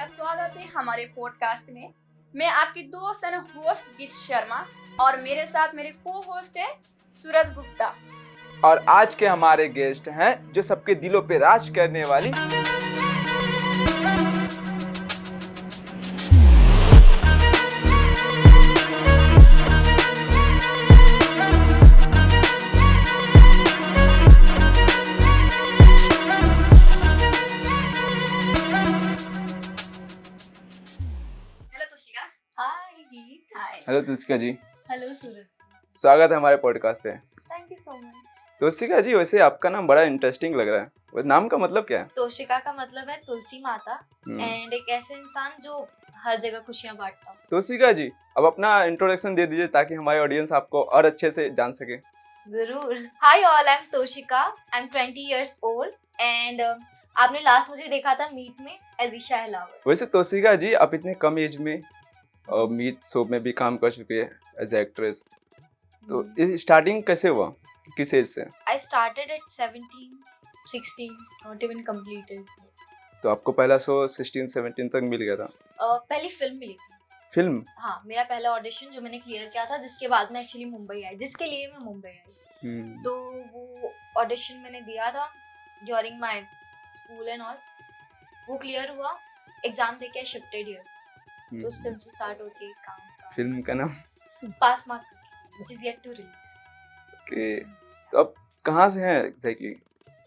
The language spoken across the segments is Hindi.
का स्वागत है हमारे पॉडकास्ट में। मैं आपकी दोस्त एंड होस्ट गीत शर्मा और मेरे साथ मेरे को होस्ट है सूरज गुप्ता। और आज के हमारे गेस्ट हैं जो सबके दिलों पे राज करने वाली हेलो तुषिका जी। हेलो सूरज, स्वागत है हमारे पॉडकास्ट पे। Thank you so much. Tushika ji, वैसे आपका नाम बड़ा इंटरेस्टिंग लग रहा है। वो नाम का मतलब क्या है? तोशिका का मतलब है तुलसी माता एंड एक ऐसे इंसान जो हर जगह खुशियां बांटता हो। तुषिका जी, अब अपना इंट्रोडक्शन दे दीजिए ताकि हमारे ऑडियंस आपको और अच्छे से जान सके। जरूर। Hi all, I am Toshika, I am 20 years old and आपने लास्ट मुझे देखा था मीट में एज ईशा हलावर। वैसे तुषिका जी, आप इतने कम एज में मीट शो में भी काम कर चुके हैं एज एक्ट्रेस, तो स्टार्टिंग कैसे हुआ, किस एज से? I started at 17, 16, not even completed. तो आपको पहला शो 16-17 तक मिल गया था? पहली फिल्म मिली थी। फिल्म? हाँ, मेरा पहला ऑडिशन जो मैंने क्लियर किया था, जिसके बाद मैं एक्चुअली मुंबई आई, जिसके लिए मैं मुंबई आई। तो वो ऑडिशन मैंने दिया था during my school and all. वो क्लियर हुआ, एग्जाम देके आई शिफ्टेड हियर। तो उस फिल्म से स्टार्ट होके काम का। फिल्म का नाम? Pass mark, which is yet to release. Okay, तो अब कहाँ से हैं exactly?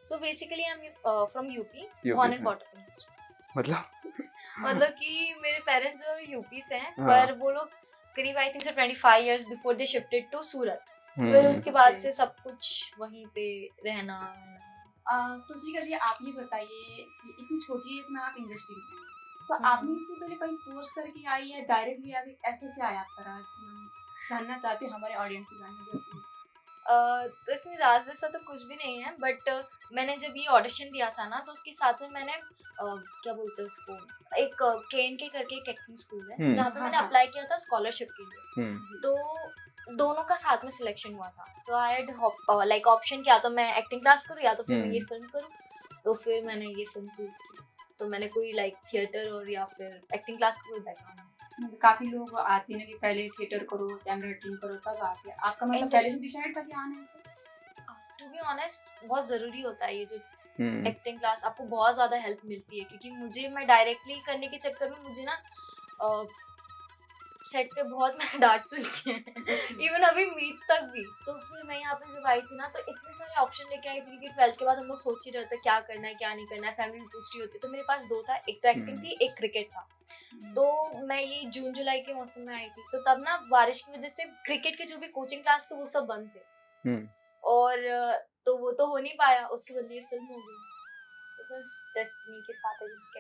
So basically I am from UP, born and bought up. मतलब कि मेरे पेरेंट्स जो यूपी से हैं, पर वो लोग करीब I think so 25 years before they shifted to Surat. फिर उसके बाद से सब कुछ वहीं पे रहना। तुषिका जी, आप ये बताइए कि इतनी छोटी एज में आप इंडस्ट्री में हैं, तो आपने इससे पहले कहीं कोर्स करके आई या डायरेक्टली आगे, ऐसे क्या आया आपका राज? जानना चाहते हैं हमारे ऑडियंस से जानना। तो इसमें राज जैसा तो कुछ भी नहीं है, बट मैंने जब ये ऑडिशन दिया था ना, तो उसके साथ में मैंने क्या बोलते हैं उसको, एक KNK करके एक एक्टिंग स्कूल है जहाँ पे मैंने अप्लाई किया था स्कॉलरशिप के लिए। तो दोनों का साथ में सिलेक्शन हुआ था। तो आई हैड लाइक ऑप्शन क्या, तो मैं एक्टिंग क्लास करूँ या तो फिर मैं ये फिल्म करूँ। तो फिर मैंने ये फिल्म चूज की। तो मैंने कोई लाइक थिएटर और या फिर एक्टिंग क्लास का कोई बैकग्राउंड। काफी लोग आते हैं कि पहले थिएटर करो, कैमरा एक्टिंग करो, तब आके आपका मतलब पहले से डिसाइड था कि आना है ऐसे? टू बी ऑनेस्ट, बहुत जरूरी होता है ये जो एक्टिंग क्लास, आपको बहुत ज्यादा हेल्प मिलती है। क्योंकि मैं डायरेक्टली करने के चक्कर में मुझे ना सेट पे बहुत मैंने डांट सुनी है, इवन अभी मीट तक भी। तो फिर मैं यहाँ पे जब आई थी ना, तो इतने सारे ऑप्शन लेके आई थी, क्योंकि 12th के बाद हम लोग सोच ही रहे थे क्या करना है क्या नहीं करना है, फैमिली पूछती होती। तो मेरे पास दो था, एक तो एक्टिंग थी, एक क्रिकेट था। तो मैं ये जून जुलाई के मौसम में आई थी, तो तब ना बारिश की वजह से क्रिकेट के जो भी कोचिंग क्लास थे वो सब बंद थे। और तो वो तो हो नहीं पाया, उसके बदले फिल्म हो गई। तो बस डेस्टिनी के साथ एडजस्ट।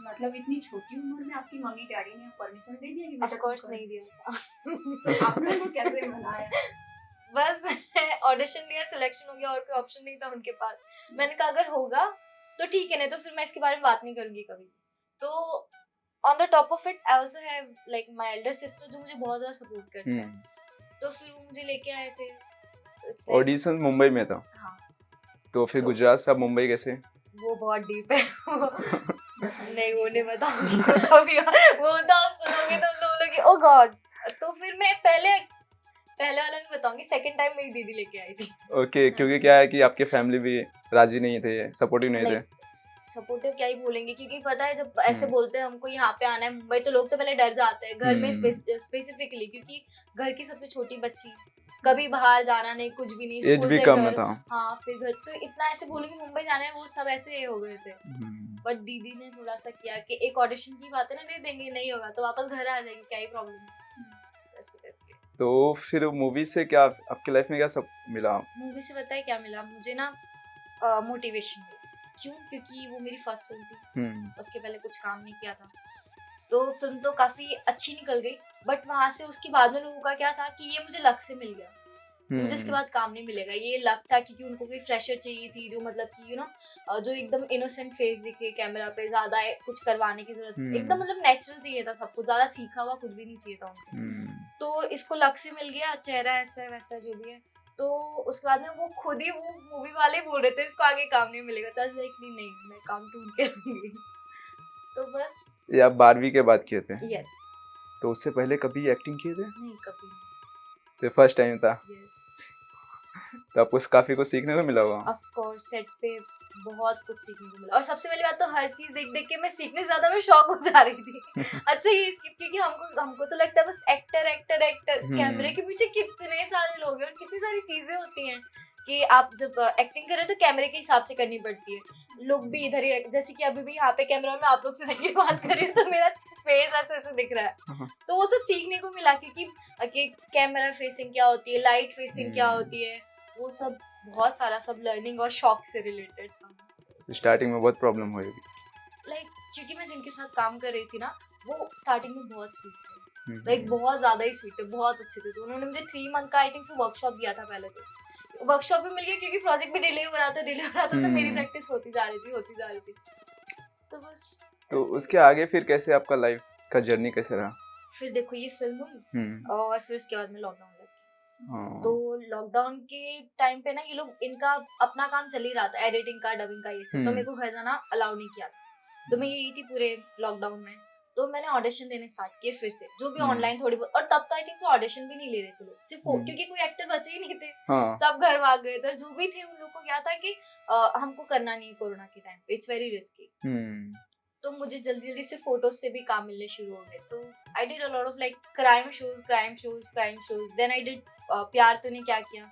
मतलब इतनी छोटी उम्र में आपकी मम्मी डैडी ने परमिशन दे दिया कि? ऑफ कोर्स नहीं दिया था। आपने वो कैसे मनाया? बस मैंने ऑडिशन दिया, सिलेक्शन हो गया, और कोई ऑप्शन नहीं था उनके पास। मैंने कहा अगर होगा तो ठीक है, नहीं तो फिर मैं इसके बारे में बात नहीं करूंगी कभी। तो on the top of it I also have like my Elder sister जो मुझे बहुत ज्यादा सपोर्ट करती है। तो फिर वो मुझे लेके आए थे। ऑडिशन मुंबई में था? हाँ। तो फिर गुजरात से मुंबई कैसे? वो बहुत डीप है। नहीं, वो नहीं बताऊंगी कभी। वो तो आप सुनोगे तो लोगे ओ गॉड। तो फिर मैं पहले वाला नहीं बताऊंगी, सेकंड टाइम मेरी दीदी लेके आई थी। ओके, क्योंकि क्या है कि आपके फैमिली भी राजी नहीं थे, सपोर्टिव नहीं थे। सपोर्टिव क्या ही बोलेंगे, क्योंकि पता है जब ऐसे बोलते हैं हमको यहाँ पे आना है मुंबई, तो लोग तो पहले डर जाते हैं घर में, स्पेसिफिकली क्योंकि घर की सबसे छोटी बच्ची, कभी बाहर जाना नहीं, कुछ भी नहीं, एज भी कम था। हाँ, फिर घर तो इतना ऐसे बोलेंगे मुंबई जाना है, वो सब ऐसे हो गए थे। बट दीदी ने थोड़ा सा किया कि एक ऑडिशन की बात है ना, दे देंगे, नहीं होगा तो वापस घर आ जाएगी, क्या ही प्रॉब्लम है। तो फिर मूवी से क्या आपकी लाइफ में क्या सब मिला? मूवी से पता है क्या मिला मुझे ना? मोटिवेशन। क्यों? क्योंकि वो मेरी फर्स्ट फिल्म थी। उसके पहले कुछ काम नहीं किया था। तो फिल्म तो काफी अच्छी निकल गई, बट वहां से उसके बाद में लोगों का क्या था कि ये मुझे लक से मिल गया, मुझे इसके बाद काम नहीं मिलेगा। ये लक था क्योंकि उनको कोई फ्रेशर चाहिए थी जो मतलब कि जो एकदम इनोसेंट फेस दिखे कैमरा पे, ज्यादा कुछ करवाने की जरूरत, एकदम मतलब नेचुरल चाहिए था सब कुछ, ज्यादा सीखा हुआ कुछ भी नहीं चाहिए था उनको। तो इसको लक से मिल गया, चेहरा ऐसा है वैसा जो भी है। तो उसके बाद में वो खुद ही, वो मूवी वाले बोल रहे थे इसको आगे काम नहीं मिलेगा, तो नहीं, मैं काम ढूंढ के रहूंगी। तो बस ये आप 12वीं के बाद किए थे, यस। तो उससे पहले कभी एक्टिंग किए थे? नहीं कभी तो फर्स्ट टाइम था, नहीं। यस तो आपको काफी कुछ सीखने को मिला होगा। ऑफ कोर्स सेट पे बहुत कुछ सीखने को मिला, और सबसे पहली बात तो हर चीज देख देख के मैं सीखने से ज्यादा मैं शौक हो जा रही थी। अच्छा ये स्किप, क्योंकि हमको तो लगता है बस एक्टर एक्टर एक्टर, कैमरे के पीछे कितने सारे लोग हैं और कितनी सारी चीजें होती हैं कि आप जब एक्टिंग कर रहे हो तो कैमरे के हिसाब से करनी पड़ती है। लोग भी इधर ही, जैसे कि अभी भी यहाँ पे कैमरा में आप लोग से देख के बात कर रही हूँ तो मेरा फेस ऐसे ऐसे दिख रहा है, तो वो सब सीखने को मिला क्योंकि कैमरा फेसिंग क्या होती है, लाइट फेसिंग क्या होती है, वो सब बहुत सारा सब लर्निंग और शौक से रिलेटेड था। स्टार्टिंग में बहुत प्रॉब्लम हुई होगी। क्योंकि मैं जिनके साथ काम कर रही थी ना वो स्टार्टिंग में बहुत स्वीट थे, बहुत ज्यादा ही स्वीट थे, बहुत अच्छे थे। तो उन्होंने मुझे 3 मंथ का आई थिंक सो वर्कशॉप दिया था पहले, तो वर्कशॉप भी मिल गया क्योंकि प्रोजेक्ट भी डिले हो रहा था तो मेरी प्रैक्टिस होती जा रही थी तो बस। तो उसके आगे फिर कैसे आपका लाइफ का जर्नी कैसे रहा? फिर देखो ये फिल्म हुई और फिर उसके बाद में लॉकडाउन लग गया। तो लॉकडाउन के टाइम पे ना ये लोग, इनका अपना काम चल ही रहा था, एडिटिंग का, डबिंग का, ये सब, तो मेरे को घर जाना अलाउ नहीं किया था। तो मैं यही थी पूरे लॉकडाउन में, तो मैंने ऑडिशन देने स्टार्ट किए फिर से, जो भी ऑनलाइन थोड़ी बहुत, और तब तो आई थिंक सो ऑडिशन भी नहीं ले रहे थे लोग, सिर्फ क्योंकि कोई एक्टर बचे ही नहीं थे, सब घर भाग गए थे। जो भी थे उन लोगों को क्या था कि हमको करना नहीं कोरोना के टाइम पे, इट्स वेरी रिस्की। तो मुझे जल्दी जल्दी से फोटोज से भी काम मिलने शुरू हो गए, तो I did a lot of like crime shows, then I did Pyaar Tune क्या किया,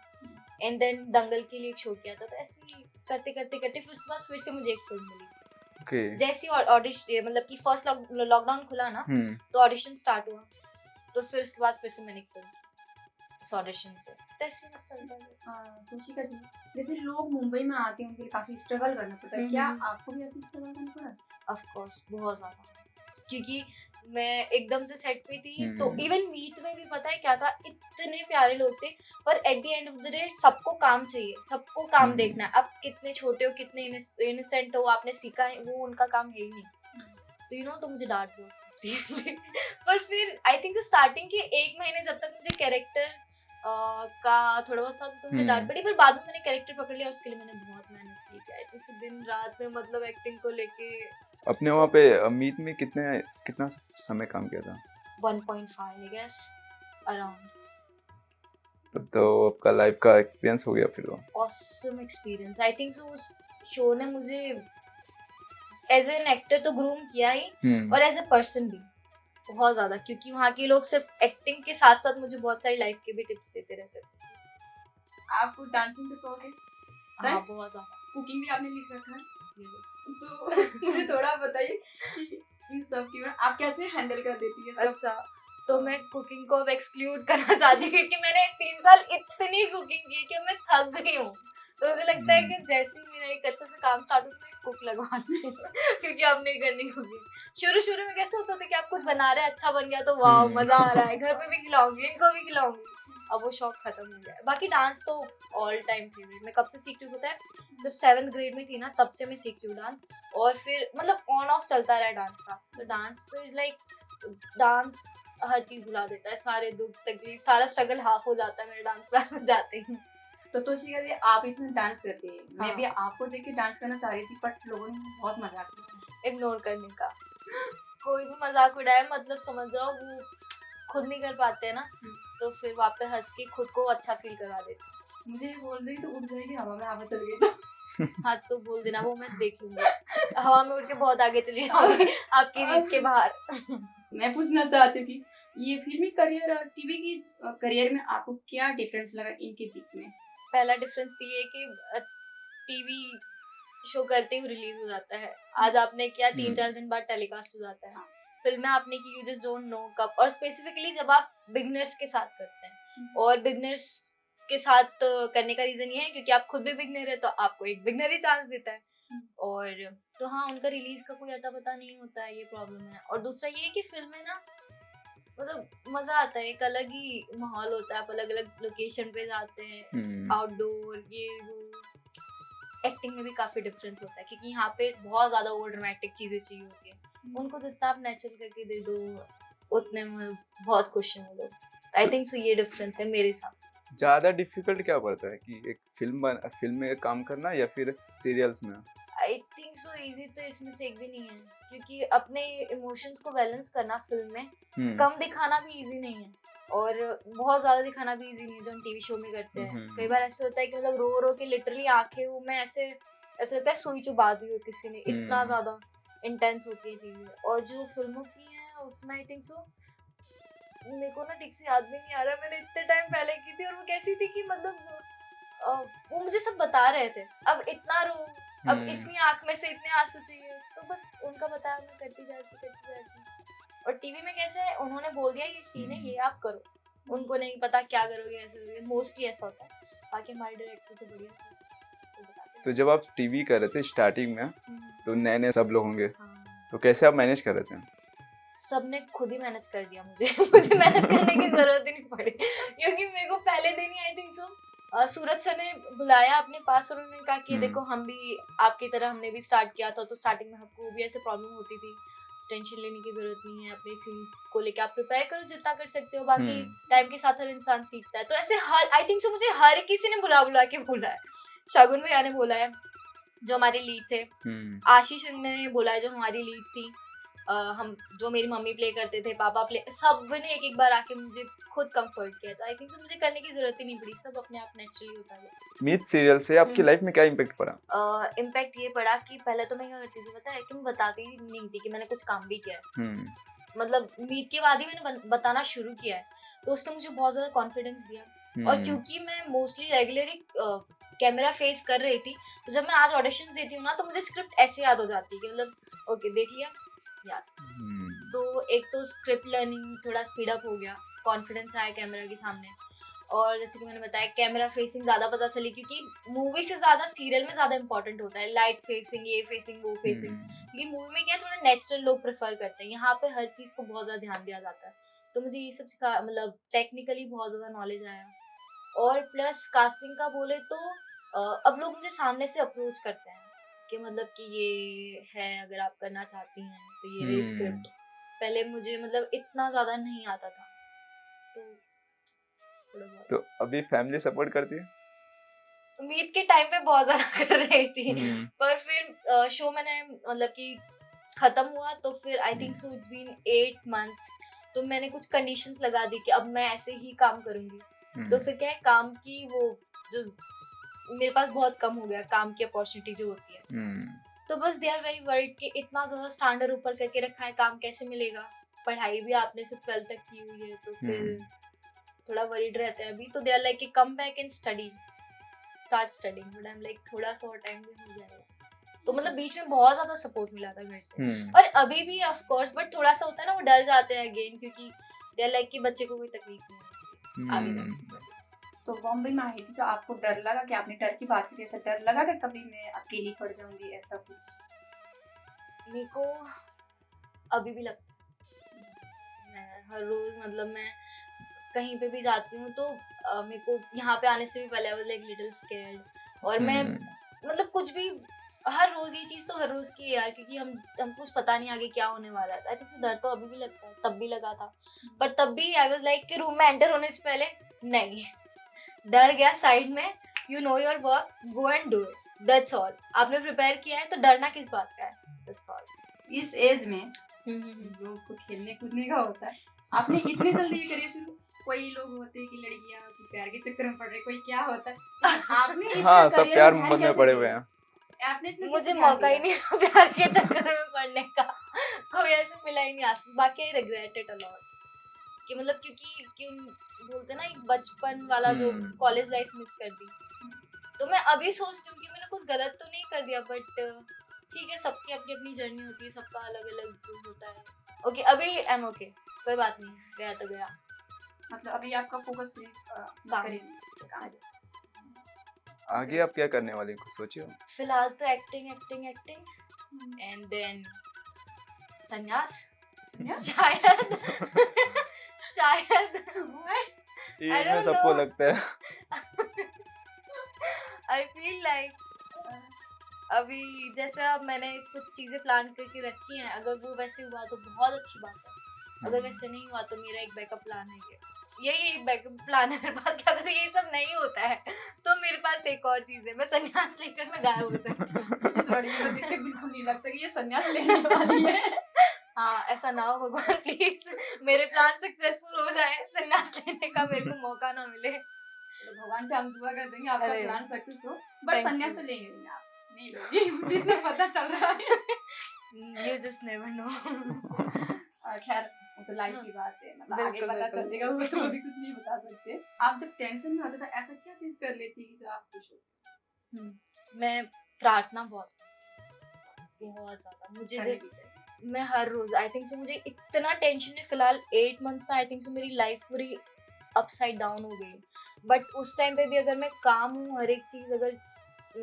एंड देन दंगल के लिए एक शो किया था। तो ऐसे ही करते करते करते फिर उसके बाद फिर से मुझे एक फिल्म मिली। जैसे ऑडिशन, मतलब कि फर्स्ट लॉकडाउन खुला ना तो ऑडिशन स्टार्ट हुआ, तो फिर उसके बाद फिर से मैंने एक फिल्म ऑडिशन से, ऐसे बस चलता है। तुषिका जी, जैसे लोग मुंबई में आते हैं उनके लिए काफी स्ट्रगल करना पड़ता है, क्या आपको भी ऐसे स्ट्रगल करना पड़ा? ऑफ कोर्स बहुत ज्यादा, क्योंकि मैं एकदम से सेट पे थी, तो इवन मीट में भी पता है क्या था, इतने प्यारे लोग थे, पर eight the end of the day सबको काम चाहिए, सबको काम देखना है। आप कितने छोटे हो, कितने इनोसेंट हो, आपने सीखा है, वो उनका काम है ही नहीं। तो यू नो, तो मुझे डांट बहुत पर फिर आई थिंक स्टार्टिंग के 1 महीने जब तक मुझे कैरेक्टर का थोड़ा बहुत था तो मुझे डांट पड़ी, पर बाद में मैंने कैरेक्टर पकड़ लिया, उसके लिए मैंने बहुत मेहनत की। आई थिंक दिन रात में, मतलब एक्टिंग को लेके। अपने वहाँ पे मीट में कितना समय काम किया था? 1.5 आई गेस अराउंड। तब तो आपका लाइफ का एक्सपीरियंस हो गया फिर। वो ऑसम एक्सपीरियंस, आई थिंक सो। उस शो ने मुझे एज एन एक्टर तो ग्रूम किया ही, और एज ए पर्सन भी बहुत ज्यादा, क्योंकि वहाँ के लोग सिर्फ एक्टिंग के साथ साथ मुझे बहुत सारी लाइफ के भी टिप्स देते रहते थे। आपको डांसिंग का शौक है? हाँ बहुत ज्यादा। कुकिंग भी आपने लिख रखा है, तो मुझे थोड़ा बताइए कि इन सब की आप कैसे हैंडल कर देती है सब? अच्छा, तो मैं कुकिंग को अब एक्सक्लूड करना चाहती हूँ, क्योंकि मैंने 3 साल इतनी कुकिंग की कि मैं थक गई हूँ। तो मुझे लगता है कि जैसे ही मेरा एक अच्छे से काम स्टार्ट हो, मैं कुक लगवाती हूँ क्योंकि अब नहीं करनी कुकिंग। शुरू में कैसे होता था कि आप कुछ बना रहे हैं, अच्छा बन गया तो वाह मजा आ रहा है, घर पे भी खिलाऊंगी, इनको भी खिलाऊंगी। अब वो शौक खत्म हो गया है। बाकी डांस तो ऑल टाइम फेवरेट। मैं कब से सीख रही हूँ पता है? जब 7th ग्रेड में थी ना, तब से मैं सीख रही हूँ डांस, और फिर मतलब ऑन ऑफ चलता रहा डांस का। तो डांस तो इज लाइक, डांस हर चीज भुला देता है, सारे दुख तकलीफ, सारा स्ट्रगल हाफ हो जाता है मेरे डांस क्लास में जाते ही। तो तुषिका जी, आप इतना डांस करते हैं, मैं भी आपको देख के डांस करना चाह रही थी, बट लोगों ने बहुत मजाक किया। इग्नोर करने का, कोई भी मजाक उड़ाए, मतलब समझ जाओ वो खुद नहीं कर पाते हैं ना, तो फिर वहाँ पे हंस के खुद को अच्छा फील करा देते। मुझे बोल रही तो उड़ जाएगी हवा में, हवा चल गई तो हाँ तो बोल देना, वो मैं देख लूंगी, हवा में उड़ के बहुत आगे चली जाऊंगी आपकी रीच के बाहर। मैं पूछना चाहती हूँ कि ये फिल्मी करियर और टीवी की करियर में आपको क्या डिफरेंस लगा इनके बीच में? पहला डिफरेंस तो ये है कि टीवी शो करते ही रिलीज हो जाता है, आज आपने किया 3-4 दिन बाद टेलीकास्ट हो जाता है। फिल्में आपने की, यू जस्ट डोंट नो कब, और स्पेसिफिकली जब आप बिगनर्स के साथ करते हैं, और बिगनर्स के साथ करने का रीजन ये है क्योंकि आप खुद भी बिगनर है, तो आपको एक बिगनर ही चांस देता है, और तो हाँ उनका रिलीज का कोई अता पता नहीं होता है, ये प्रॉब्लम है। और दूसरा ये है कि फिल्में ना, मतलब मजा आता है, एक अलग ही माहौल होता है, आप अलग अलग लोकेशन पे जाते हैं, आउटडोर, ये वो। एक्टिंग में भी काफी डिफरेंस होता है, क्योंकि यहाँ पे बहुत ज्यादा ओवर ड्रामेटिक चीजें चाहिए होती है, उनको जितना आप नेचुरल करके दे दो उतने में बहुत खुश हैं वो लोग। आई थिंक सो ये डिफरेंस है मेरे हिसाब से। ज्यादा डिफिकल्ट क्या पड़ता है कि एक फिल्म में काम करना या फिर सीरियल्स में? आई थिंक सो इजी तो इसमें से एक भी नहीं है, क्योंकि अपने इमोशंस को बैलेंस करना फिल्म में कम दिखाना भी इजी नहीं है और बहुत ज्यादा दिखाना भी इजी नहीं है, जो हम टीवी शो में करते हैं। कई बार ऐसे होता है कि मतलब रो रो के लिटरली आंखें वो मैं ऐसे होता है सुई चुबा दी हो किसी ने, इतना ज्यादा इंटेंस होती है चीजें। और जो फिल्मों की है उसमें आई थिंक सो मेरे को ना ठीक से याद भी नहीं आ रहा, मैंने इतने टाइम पहले की थी और वो कैसी थी कि मतलब वो मुझे सब बता रहे थे, अब इतना रो, अब इतनी आंख में से इतने आंसू चाहिए, तो बस उनका बताया मैं करती जाती। और टीवी में कैसे है, उन्होंने बोल दिया ये सीन है ये आप करो, उनको नहीं पता क्या करोगे, ऐसे मोस्टली ऐसा होता है। बाकी हमारे डायरेक्टर तो बढ़िया थे। तो जब आप टीवी कर रहे थे स्टार्टिंग में, तो नए नए सब लोग होंगे, तो कैसे आप मैनेज कर रहे थे? सबने खुद ही मैनेज कर दिया मुझे मैनेज करने की जरूरत ही नहीं पड़ी, क्योंकि मेरे को पहले दिन ही आई थिंक सो सूरज सर ने बुलाया अपने पास और उन्होंने कहा कि देखो हम भी आपकी तरह हमने भी स्टार्ट किया था, तो स्टार्टिंग में आपको भी ऐसे प्रॉब्लम होती थी, टेंशन लेने की जरूरत नहीं है, अपने सीन को लेके आप प्रिपेयर करो जितना कर सकते हो, बाकी टाइम के साथ हर इंसान सीखता है। तो ऐसे हर आई थिंक सो मुझे हर किसी ने बुला के बोला है, शगुन भैया ने बोला है जो हमारे लीड थे, आशीष ने बोला है जो हमारी लीड थी, हम जो मेरी मम्मी प्ले करते थे, पापा प्ले, सब ने एक बार आके मुझे खुद कंफर्ट किया था। आई थिंक सो मुझे करने की जरूरत ही नहीं पड़ी, सब अपने आप नेचुरली होता है। मीत सीरियल से आपकी लाइफ में क्या इम्पैक्ट पड़ा? इम्पैक्ट ये पड़ा कि पहले तो मैं क्या करती थी पता है, कि मैं बताती ही नहीं थी कि मैंने कुछ काम भी किया है। मतलब मीत के बाद ही मैंने बताना शुरू किया है, तो उसने मुझे बहुत ज्यादा कॉन्फिडेंस दिया। और क्योंकि मैं मोस्टली रेगुलरली कैमरा फेस कर रही थी, तो जब मैं आज ऑडिशंस देती हूँ ना, तो मुझे स्क्रिप्ट ऐसे याद हो जाती है कि मतलब ओके देख लिया याद। तो एक तो स्क्रिप्ट लर्निंग थोड़ा स्पीड अप हो गया, कॉन्फिडेंस आया कैमरा के सामने। और जैसे कि मैंने बताया कैमरा फेसिंग ज्यादा पता चली, क्योंकि मूवी से ज्यादा सीरियल में ज्यादा इंपॉर्टेंट होता है लाइट फेसिंग, ये फेसिंग वो फेसिंग, क्योंकि मूवी में क्या है थोड़ा नेचुरल लोग प्रेफर करते हैं, यहाँ पे हर चीज को बहुत ज्यादा ध्यान दिया जाता है। तो मुझे ये सब सिखा, मतलब टेक्निकली बहुत ज्यादा नॉलेज आया। और प्लस कास्टिंग का बोले तो अब लोग मुझे सामने से अप्रोच करते हैं कि मतलब कि ये है अगर आप करना चाहती हैं तो ये रही स्क्रिप्ट। पहले मुझे मतलब इतना ज्यादा नहीं आता था, तो अभी फैमिली सपोर्ट करती है? उम्मीद के टाइम पे बहुत ज्यादा कर रही थी, पर फिर शो मैंने मतलब कि खत्म हुआ तो फिर I think so it's been 8 months, तो मैंने कुछ कंडीशंस लगा दी कि अब मैं ऐसे ही काम करूंगी। तो फिर क्या है, काम की वो जो मेरे पास बहुत कम हो गया, काम की अपॉर्चुनिटी जो होती है। तो बस दे आर वेरी वरीड कि इतना ज्यादा स्टैंडर्ड ऊपर करके रखा है, काम कैसे मिलेगा, पढ़ाई भी आपने सिर्फ 12th तक की हुई है, तो फिर थोड़ा वरीड रहते हैं अभी। तो दे आर लाइक कि come back and study, start studying, but I am like थोड़ा सा और टाइम भी हो जाएगा। तो मतलब बीच में बहुत ज्यादा सपोर्ट मिला था घर से, और अभी भी ऑफ कोर्स, बट थोड़ा सा होता है ना वो डर जाते हैं अगेन, क्योंकि दे आर लाइक कि बच्चे को कोई तकलीफ नहीं होनी चाहिए आगे। तो बॉम्बे में आई थी तो आपको डर लगा कि आपने डर की बात की, ऐसा डर लगा कि कभी मैं अकेली पड़ जाऊंगी ऐसा कुछ? मेरे को अभी भी लगता है, मैं हर रोज मतलब मैं कहीं पे भी जाती हूँ तो मेरे को यहाँ पे आने से भी पहले आई वाज लाइक लिटिल स्कैर्ड। और मैं मतलब कुछ भी हर रोज ये चीज तो हर रोज की है यार, क्योंकि हम कुछ पता नहीं आगे क्या होने वाला है। आई थिंक डर तो अभी भी लगता है, तब भी लगा था, पर तब भी आई वाज लाइक कि रूम में एंटर होने से पहले नहीं, डर गया साइड में, you know your work, go and do it, that's all. आपने प्रिपेयर किया है तो डरना किस बात का है, दैट्स ऑल। इस एज में लोगों को खेलने कूदने का होता है, आपने इतने जल्दी ये करियर शुरू? कोई लोग होते हैं कि लड़कियां प्यार के चक्कर में पड़ रही, कोई क्या होता है, आपने हाँ सब प्यार मोहब्बत में पड़े हुए हैं, आपने मुझे मौका ही नहीं प्यार के चक्कर में पड़ने का, कोई ऐसे मिला ही नहीं आज। बाकी I regret it a lot कि मतलब क्योंकि बोलते ना एक बचपन वाला जो कॉलेज लाइफ मिस कर दी। तो मैं अभी सोचती हूँ कि मैंने कुछ गलत तो नहीं कर दिया, बट ठीक है, सबकी अपनी अपनी जर्नी होती है, सबका अलग अलग होता है। ओके अभी आई एम ओके, कोई बात नहीं, गया तो गया। मतलब अभी आपका फोकस सिर्फ काम। आगे आप क्या करने वाले कुछ सोचे हो? फिलहाल तो एक्टिंग एंड देन संन्यास शायद शायद ये सबको लगता है। आई फील लाइक अभी जैसे अब मैंने कुछ चीजें प्लान करके रखी हैं, अगर वो वैसे हुआ तो बहुत अच्छी बात है, अगर वैसे नहीं हुआ तो मेरा एक बैकअप प्लान है, यही एक बैकअप प्लान है मेरे पास कि अगर ये सब नहीं होता है तो मेरे पास एक और चीज है, मैं संन्यास लेकर मैं गायब हो सकती हूँ। इस लड़की को देख के बिल्कुल नहीं लगता कि ये संन्यास लेने वाली है। हाँ, ऐसा ना हो भगवान, प्लीज मेरे प्लान सक्सेसफुल हो जाए, संन्यास लेने का मेरे को मौका ना मिले। तो भगवान से हम दुआ कर देंगे आपका अरे, प्लान सक्सेस हो, बट thank संन्यास you. तो लेंगे नहीं आप, नहीं लोगे, मुझे इतना पता चल रहा है। You just never know. खैर वो तो लाइफ की बात है, मतलब आगे बिल्कुल, पता बिल्कुल। चलेगा, वो तो अभी कुछ नहीं बता सकते। आप जब टेंशन में होते तो ऐसा क्या चीज कर लेती है कि जो आप खुश हो? मैं प्रार्थना बहुत ज्यादा, मुझे करनी भी चाहिए। मैं हर रोज आई थिंक से, मुझे इतना टेंशन है फिलहाल 8 मंथ्स में, आई थिंक से मेरी लाइफ पूरी अपसाइड डाउन हो गई। बट उस टाइम पे भी अगर मैं काम हूँ, हर एक चीज, अगर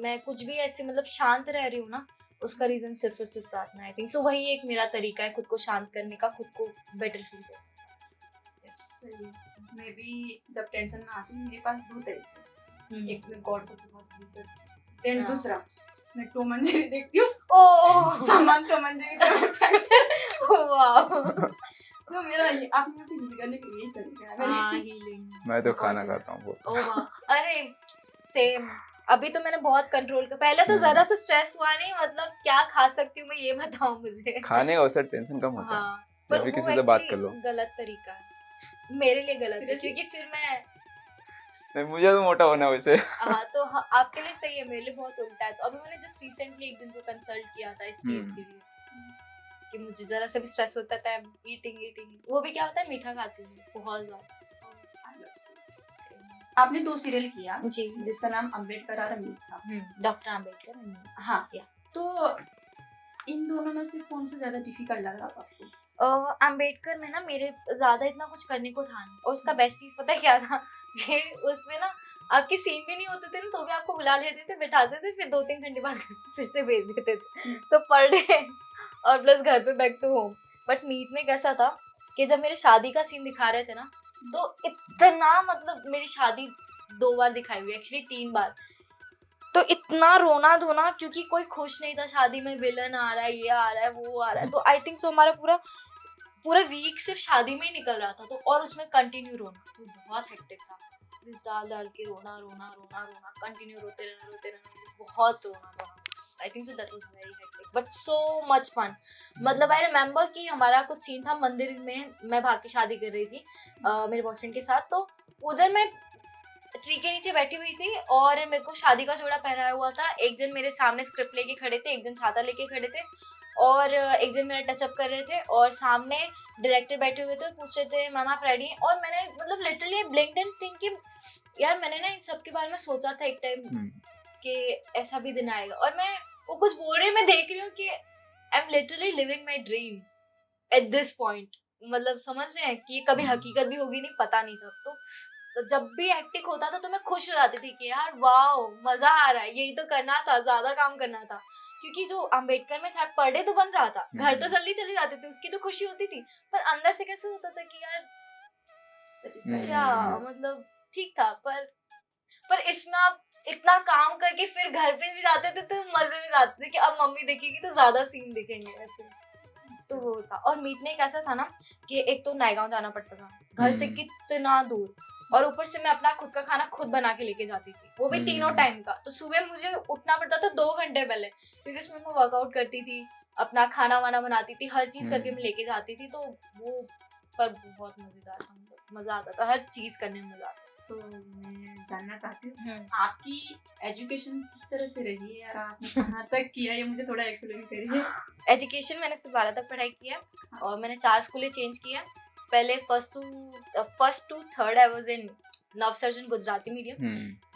मैं कुछ भी ऐसे मतलब शांत रह रही हूँ ना, उसका रीजन सिर्फ और सिर्फ प्रार्थना। आई थिंक सो वही एक मेरा तरीका है खुद को शांत करने का, खुद को बेटर फील करने का। सही। मैं भी जब टेंशन में आती हूँ, मेरे पास दो तरीके हैं। एक मैं गॉड को बहुत believe करती हूँ, देन हाँ। दूसरा मैं टॉम एंड जेरी देखती हूँ। ओह सामान टॉम एंड जेरी का वाह, सो मेरा ये अपने आप हील करने का यही तरीका है। हाँ, हीलिंग। मैं तो खाना खाता हूँ बहुत ओह वाह, अरे सेम। अभी तो मैंने बहुत कंट्रोल कर, पहले तो जरा सा स्ट्रेस हुआ नहीं, मतलब क्या खा सकती हूँ मैं ये बताओ मुझे। खाने का अवसर टेंशन कम होता है। हाँ, या पर फिर वो किसी से बात कर actually लो। गलत तरीका है, मेरे लिए गलत है, Seriously? क्योंकि फिर मैं नहीं, मुझे तो मोटा होना है वैसे। हाँ तो आपके लिए सही है, मेरे लिए बहुत उल्टा है। तो अभी मैंने जस्ट रिसेंटली एक दिन को कंसल्ट किया था इस चीज के लिए, कि मुझे जरा सा भी स्ट्रेस होता था, ईटिंग वो भी क्या होता है, मीठा खाती हूँ बहुत ज्यादा। आपने 2 सीरियल किया जी, जिसका नाम अम्बेडकर और अमीर था। डॉक्टर अम्बेडकर। हाँ, या। तो इन दोनों में से कौन सा ज्यादा डिफिकल्ट लग रहा था आपको? अम्बेडकर में ना मेरे ज्यादा इतना कुछ करने को था नहीं, और उसका बेस्ट चीज पता है क्या था, कि उसमें ना आपके सीन भी नहीं होते थे ना, तो भी आपको बुला लेते थे, बिठाते थे, फिर 2-3 घंटे बाद फिर से भेज देते थे, तो पर डे और प्लस घर पे back to home. But meet में कैसा था कि जब मेरे शादी का सीन दिखा रहे थे ना, तो इतना, मतलब मेरी शादी 2 बार दिखाई हुई, एक्चुअली 3 बार, तो इतना रोना धोना, क्योंकि कोई खुश नहीं था शादी में, विलन आ रहा है, ये आ रहा है, वो आ रहा है, तो आई थिंक सो हमारा पूरा वीक सिर्फ शादी में ही निकल रहा था, तो और उसमें कंटिन्यू रोना, तो बहुत हेक्टिक था, दिस डाल के रोना कंटिन्यू रोते रहना, बहुत रोना। I think so that was very hectic but so much fun. मतलब आई रिमेम्बर कि हमारा कुछ सीन था मंदिर में, मैं भाग के शादी कर रही थी मेरे बॉयफ्रेंड के साथ, तो उधर मैं ट्री के नीचे बैठी हुई थी और मेरे को शादी का जोड़ा पहनाया हुआ था। एक जन मेरे सामने स्क्रिप्ट लेके खड़े थे, एक जन छाता लेके खड़े थे, और एक जन मेरा टचअप कर रहे थे, और सामने डायरेक्टर बैठे हुए थे, पूछ रहे थे मैम आप रेडी हैं, और मैंने मतलब लिटरली ब्लिंक्ड एंड थिंक कि यार मैंने ना इन सब के बारे में सोचा था एक टाइम कि ऐसा भी दिन आएगा, और मैं वो कुछ बोल रही, मैं देख रही हूँ कि I am literally living my dream at this point. मतलब समझ रहे हैं कि ये कभी हकीकत भी होगी नहीं, पता नहीं था। तो जब भी हेक्टिक होता था तो मैं खुश हो जाती थी कि यार वाओ मजा आ रहा है, यही तो करना था, ज्यादा काम करना था, क्योंकि जो अम्बेडकर में था पर डे तो बन रहा था, घर तो जल्दी चले जाते थे, उसकी तो खुशी होती थी, पर अंदर से कैसे होता था कि यार क्या, मतलब ठीक था, पर इसमें आप इतना काम करके फिर घर पे भी जाते थे तो मजे में जाते थे कि अब मम्मी देखेगी तो ज्यादा सीन दिखेंगे ऐसे, तो वो था। और मीट में एक ऐसा था ना कि एक तो नायगांव जाना पड़ता था, घर से कितना दूर, और ऊपर से मैं अपना खुद का खाना खुद बना के लेके जाती थी, वो भी तीनों टाइम का। तो सुबह मुझे उठना पड़ता था 2 घंटे पहले, क्योंकि उसमें मैं वर्कआउट करती थी, अपना खाना वाना बनाती थी, हर चीज करके मैं लेके जाती थी, तो वो पर बहुत मजेदार था, मजा आता था, हर चीज करने में मजा आता था। तो मैं जानना चाहती हूँ आपकी एजुकेशन किस तरह से रही है और आपने कहाँ तक किया, ये मुझे थोड़ा एक्सप्लेन करिए। एजुकेशन मैंने सिर्फ 12 तक पढ़ाई की है, और मैंने 4 स्कूलें चेंज की है। पहले first to third I was in Navsarjan Gujarati medium,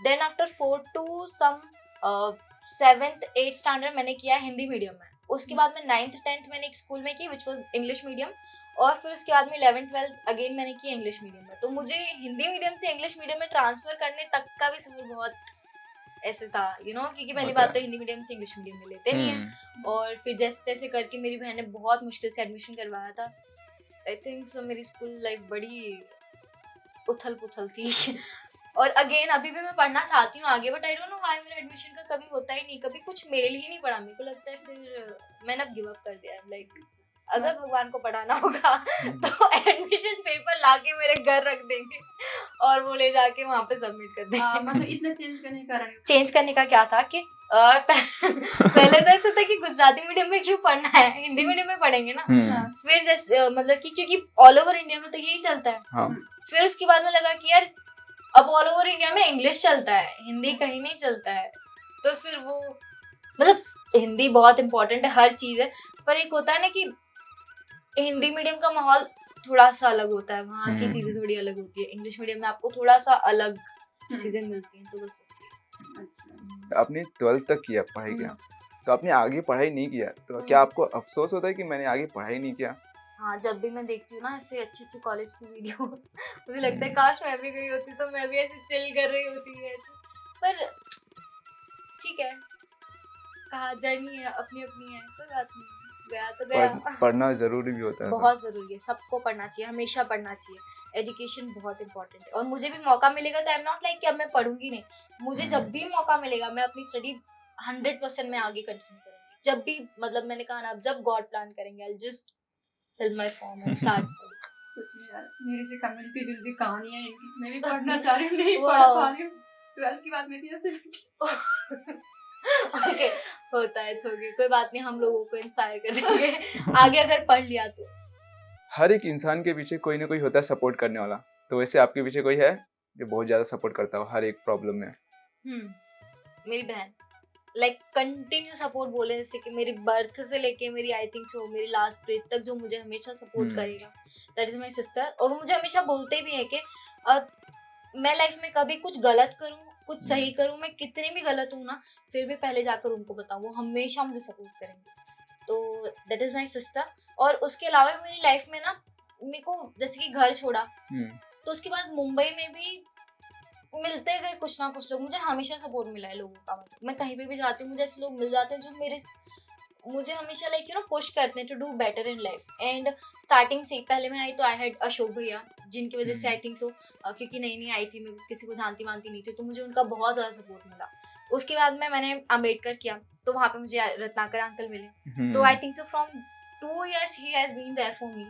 then after 4th to some 7th 8th standard मैंने किया हिंदी मीडियम में। उसके बाद में 9th 10th मैंने एक स्कूल में की विच वाज इंग्लिश मीडियम, और फिर उसके बाद में 11th 12th अगेन मैंने की इंग्लिश मीडियम में। तो मुझे हिंदी मीडियम से इंग्लिश मीडियम में ट्रांसफर करने तक का भी सफर बहुत ऐसे था, क्योंकि पहली बात तो हिंदी मीडियम से इंग्लिश मीडियम में लेते नहीं है, और फिर जैसे तैसे करके मेरी बहन ने बहुत मुश्किल से एडमिशन करवाया था। आई थिंक सो मेरी स्कूल लाइफ बड़ी उथल पुथल थी और अगेन अभी भी मैं पढ़ना चाहती हूँ आगे, but I don't know why मेरा एडमिशन का कभी होता ही नहीं, कभी कुछ मेल ही नहीं पड़ा। मेरे को लगता है फिर मैंने अब गिव अप कर दिया, लाइक अगर भगवान को पढ़ाना होगा तो एडमिशन पेपर लाके मेरे घर रख देंगे और वो ले जाके वहाँ पे सबमिट कर देंगे। मतलब इतना चेंज करने का कारण चेंज करने का क्या था कि पहले तो ऐसा था कि गुजराती मीडियम में क्यों पढ़ना है, हिंदी मीडियम में पढ़ेंगे ना। फिर जैसे मतलब कि क्योंकि ऑल ओवर इंडिया में तो यही चलता है। हाँ। फिर उसके बाद में लगा कि यार अब ऑल ओवर इंडिया में इंग्लिश चलता है, हिंदी कहीं नहीं चलता है। तो फिर वो मतलब हिंदी बहुत इम्पोर्टेंट है, हर चीज है, पर एक होता है ना कि हिंदी मीडियम का माहौल थोड़ा सा अलग होता है, वहाँ की चीजें थोड़ी अलग होती है। इंग्लिश मीडियम में आपको थोड़ा सा अलग चीजें मिलती हैं, तो बस इसलिए। अच्छा। आपने 12th तक किया, पढ़ाई किया, तो आपने आगे पढ़ाई नहीं किया, तो क्या आपको अफसोस होता है कि मैंने आगे पढ़ाई नहीं किया? हाँ, जब भी मैं देखती हूँ ना ऐसे अच्छे अच्छे कॉलेज की वीडियो मुझे लगता है काश मैं भी गई होती तो मैं भी ऐसे चिल कर रही होती है ऐसे। पर ठीक है, कहा जर्नी है, अपनी अपनी है, कोई बात नहीं, गया तो गया। पढ़ना जरूरी भी होता है। बहुत जरूरी है, सबको पढ़ना चाहिए, हमेशा पढ़ना चाहिए। एजुकेशन बहुत इंपॉर्टेंट है। और मुझे भी मौका मिलेगा तो आई एम नॉट लाइक कि अब मैं पढ़ूंगी नहीं, मुझे जब भी मौका मिलेगा मैं अपनी स्टडी 100% में आगे कंटिन्यू करूंगी। जब भी मतलब मैंने कहा ना, अब जब गॉड प्लान करेंगे I just fill my form and start study. सच में यार, मेरे से मिलती जुलती कहानियां हैं इनकी। मैं भी पढ़ना चाह रही हूँ, नहीं पढ़ पा रही हूँ। 12th की बाद में भी ऐसे ओके, होता है, तो कोई बात नहीं, हम लोगों को इंस्पायर कर देंगे आगे अगर पढ़ लिया तो। हर एक इंसान के पीछे कोई ना कोई होता है सपोर्ट करने वाला, तो वैसे आपके पीछे कोई है जो बहुत ज्यादा सपोर्ट करता हो हर एक प्रॉब्लम में? मेरी बहन, लाइक कंटिन्यू सपोर्ट बोले, जैसे कि मेरी बर्थ से लेके मेरी आई थिंक सो मेरी लास्ट ब्रेथ तक जो मुझे हमेशा सपोर्ट करेगा, दैट इज माय सिस्टर। और वो मुझे हमेशा बोलते भी है कि मैं लाइफ में कभी कुछ गलत करूं, कुछ सही करूं, मैं कितनी भी गलत हूं ना, फिर भी पहले जाकर उनको बताऊं, वो हमेशा मुझे सपोर्ट करेंगे। तो दैट इज माय सिस्टर। और उसके अलावा मेरी लाइफ में ना, मेरे को जैसे कि घर छोड़ा तो उसके बाद मुंबई में भी मिलते गए कुछ ना कुछ लोग, मुझे हमेशा सपोर्ट मिला है लोगों का। मतलब मैं कहीं पे भी जाती हूँ मुझे ऐसे लोग मिल जाते हैं जो मुझे हमेशा लाइक पुश करते हैं to do better in life. And starting से पहले मैं आई तो आई हैड अशोक भैया, जिनकी वजह से आई थिंक सो, क्योंकि नई नई आई थी, मैं किसी को जानती मानती नहीं थी, तो मुझे उनका बहुत ज्यादा सपोर्ट मिला। उसके बाद में मैंने अम्बेडकर किया तो वहाँ पे मुझे रत्नाकर अंकल मिले, तो I think so from 2 years ही has been there for me.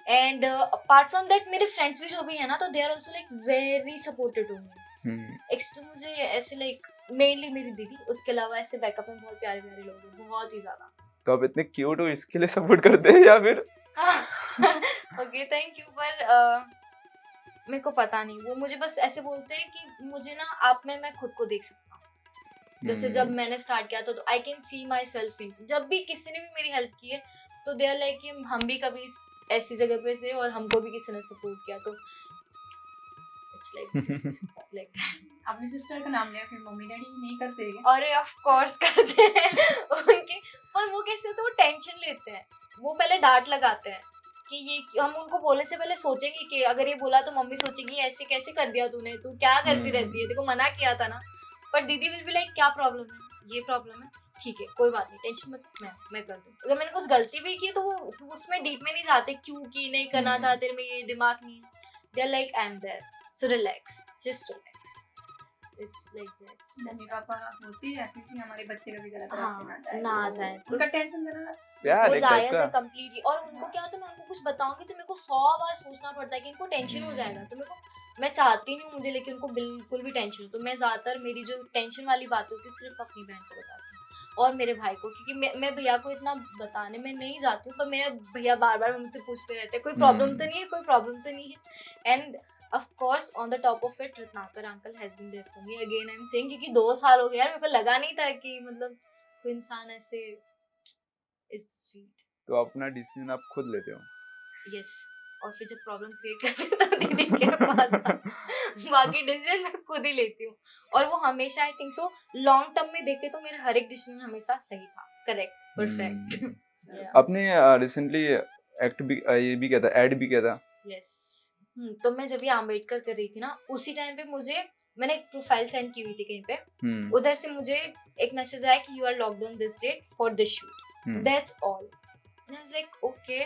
And apart from that मेरे फ्रेंड्स भी जो भी है ना, तो they are also like very supportive to me. Extra मुझे ऐसे लाइक मेनली मेरी दीदी, उसके अलावा ऐसे बैकअप में बहुत प्यारे प्यारे लोग हैं, बहुत ही ज्यादा। तो आप इतने क्यूट हो इसके लिए सपोर्ट करते हैं या फिर? Okay, thank you. पर मेरे को पता नहीं, वो मुझे बस ऐसे बोलते हैं कि मुझे ना आप में मैं खुद को देख सकता हूँ। जैसे जब मैंने स्टार्ट किया तो I can see my self in. जब भी किसी ने भी मेरी हेल्प की है तो दे आर लाइक हम भी कभी ऐसी जगह पे थे और हमको भी किसी ने सपोर्ट किया, तो इट्स लाइक अपने सिस्टर का नाम लिया, फिर मम्मी डैडी नहीं करते हैं? अरे ऑफ कोर्स करते हैं उनके। पर वो कैसे, तो वो टेंशन लेते हैं, वो पहले डांट लगाते हैं कि ये हम उनको बोलने से पहले सोचेंगे कि अगर ये बोला तो मम्मी सोचेगी ऐसे कैसे कर दिया तूने, तू क्या करती रहती है, देखो मना किया था ना। पर दीदी विल बी लाइक क्या प्रॉब्लम है, ये प्रॉब्लम है, ठीक है कोई बात नहीं, टेंशन मत, मैं कर दूँ। अगर मैंने कुछ गलती भी की तो वो उसमें डीप में नहीं जाते, क्यों की, नहीं करना था, तेरे में ये दिमाग नहीं है। They are like I am there, so relax, just relax, it's like that. Mummy papa होती है ऐसे कि हमारे बच्चे कभी गलत हाँ, रास्ते ना जाए, उनका टेंशन करना यार वो एक टाइप जायज का है कंप्लीटली। और उनको क्या होता है, मैं उनको कुछ बताऊंगी तो मेरे को 100 बार सोचना पड़ता है कि इनको टेंशन हो जाएगा, तो मेरे को, मैं चाहती नहीं हूँ मुझे लेकिन उनको बिल्कुल भी टेंशन हो, तो मैं ज्यादातर मेरी जो टेंशन वाली बात होती है सिर्फ अपनी बहन को बताती हूँ और मेरे भाई को, क्योंकि मैं भैया को इतना बताने में नहीं जाती हूँ, पर मेरे भैया बार बार मुझसे पूछते रहते हैं कोई प्रॉब्लम तो नहीं है, कोई प्रॉब्लम तो नहीं है। And of course on the top of it Ratnakar uncle has been there for me again I'm saying, क्योंकि 2 साल हो गए यार, मेरे को लगा नहीं था कि मतलब कोई इंसान ऐसे is sweet। तो अपना डिसीजन आप खुद लेते हो? yes, और फिर जब प्रॉब्लम क्रिएट करते तो दीदी के पास बाकी डिसीजन मैं खुद ही लेती हूँ। और वो हमेशा आई थिंक सो लॉन्ग टर्म में देखे तो मेरा हर एक डिसीजन हमेशा सही था, करेक्ट, परफेक्ट। आपने रिसेंटली एक्ट भी ये भी किया था, ऐड भी किया था? यस। तो मैं जब ये अम्बेडकर कर रही थी ना, उसी टाइम पे मैंने एक प्रोफाइल सेंड की हुई थी कहीं पे, उधर से मुझे एक मैसेज आया कि you are locked on this date for this shoot, that's all. I was like okay,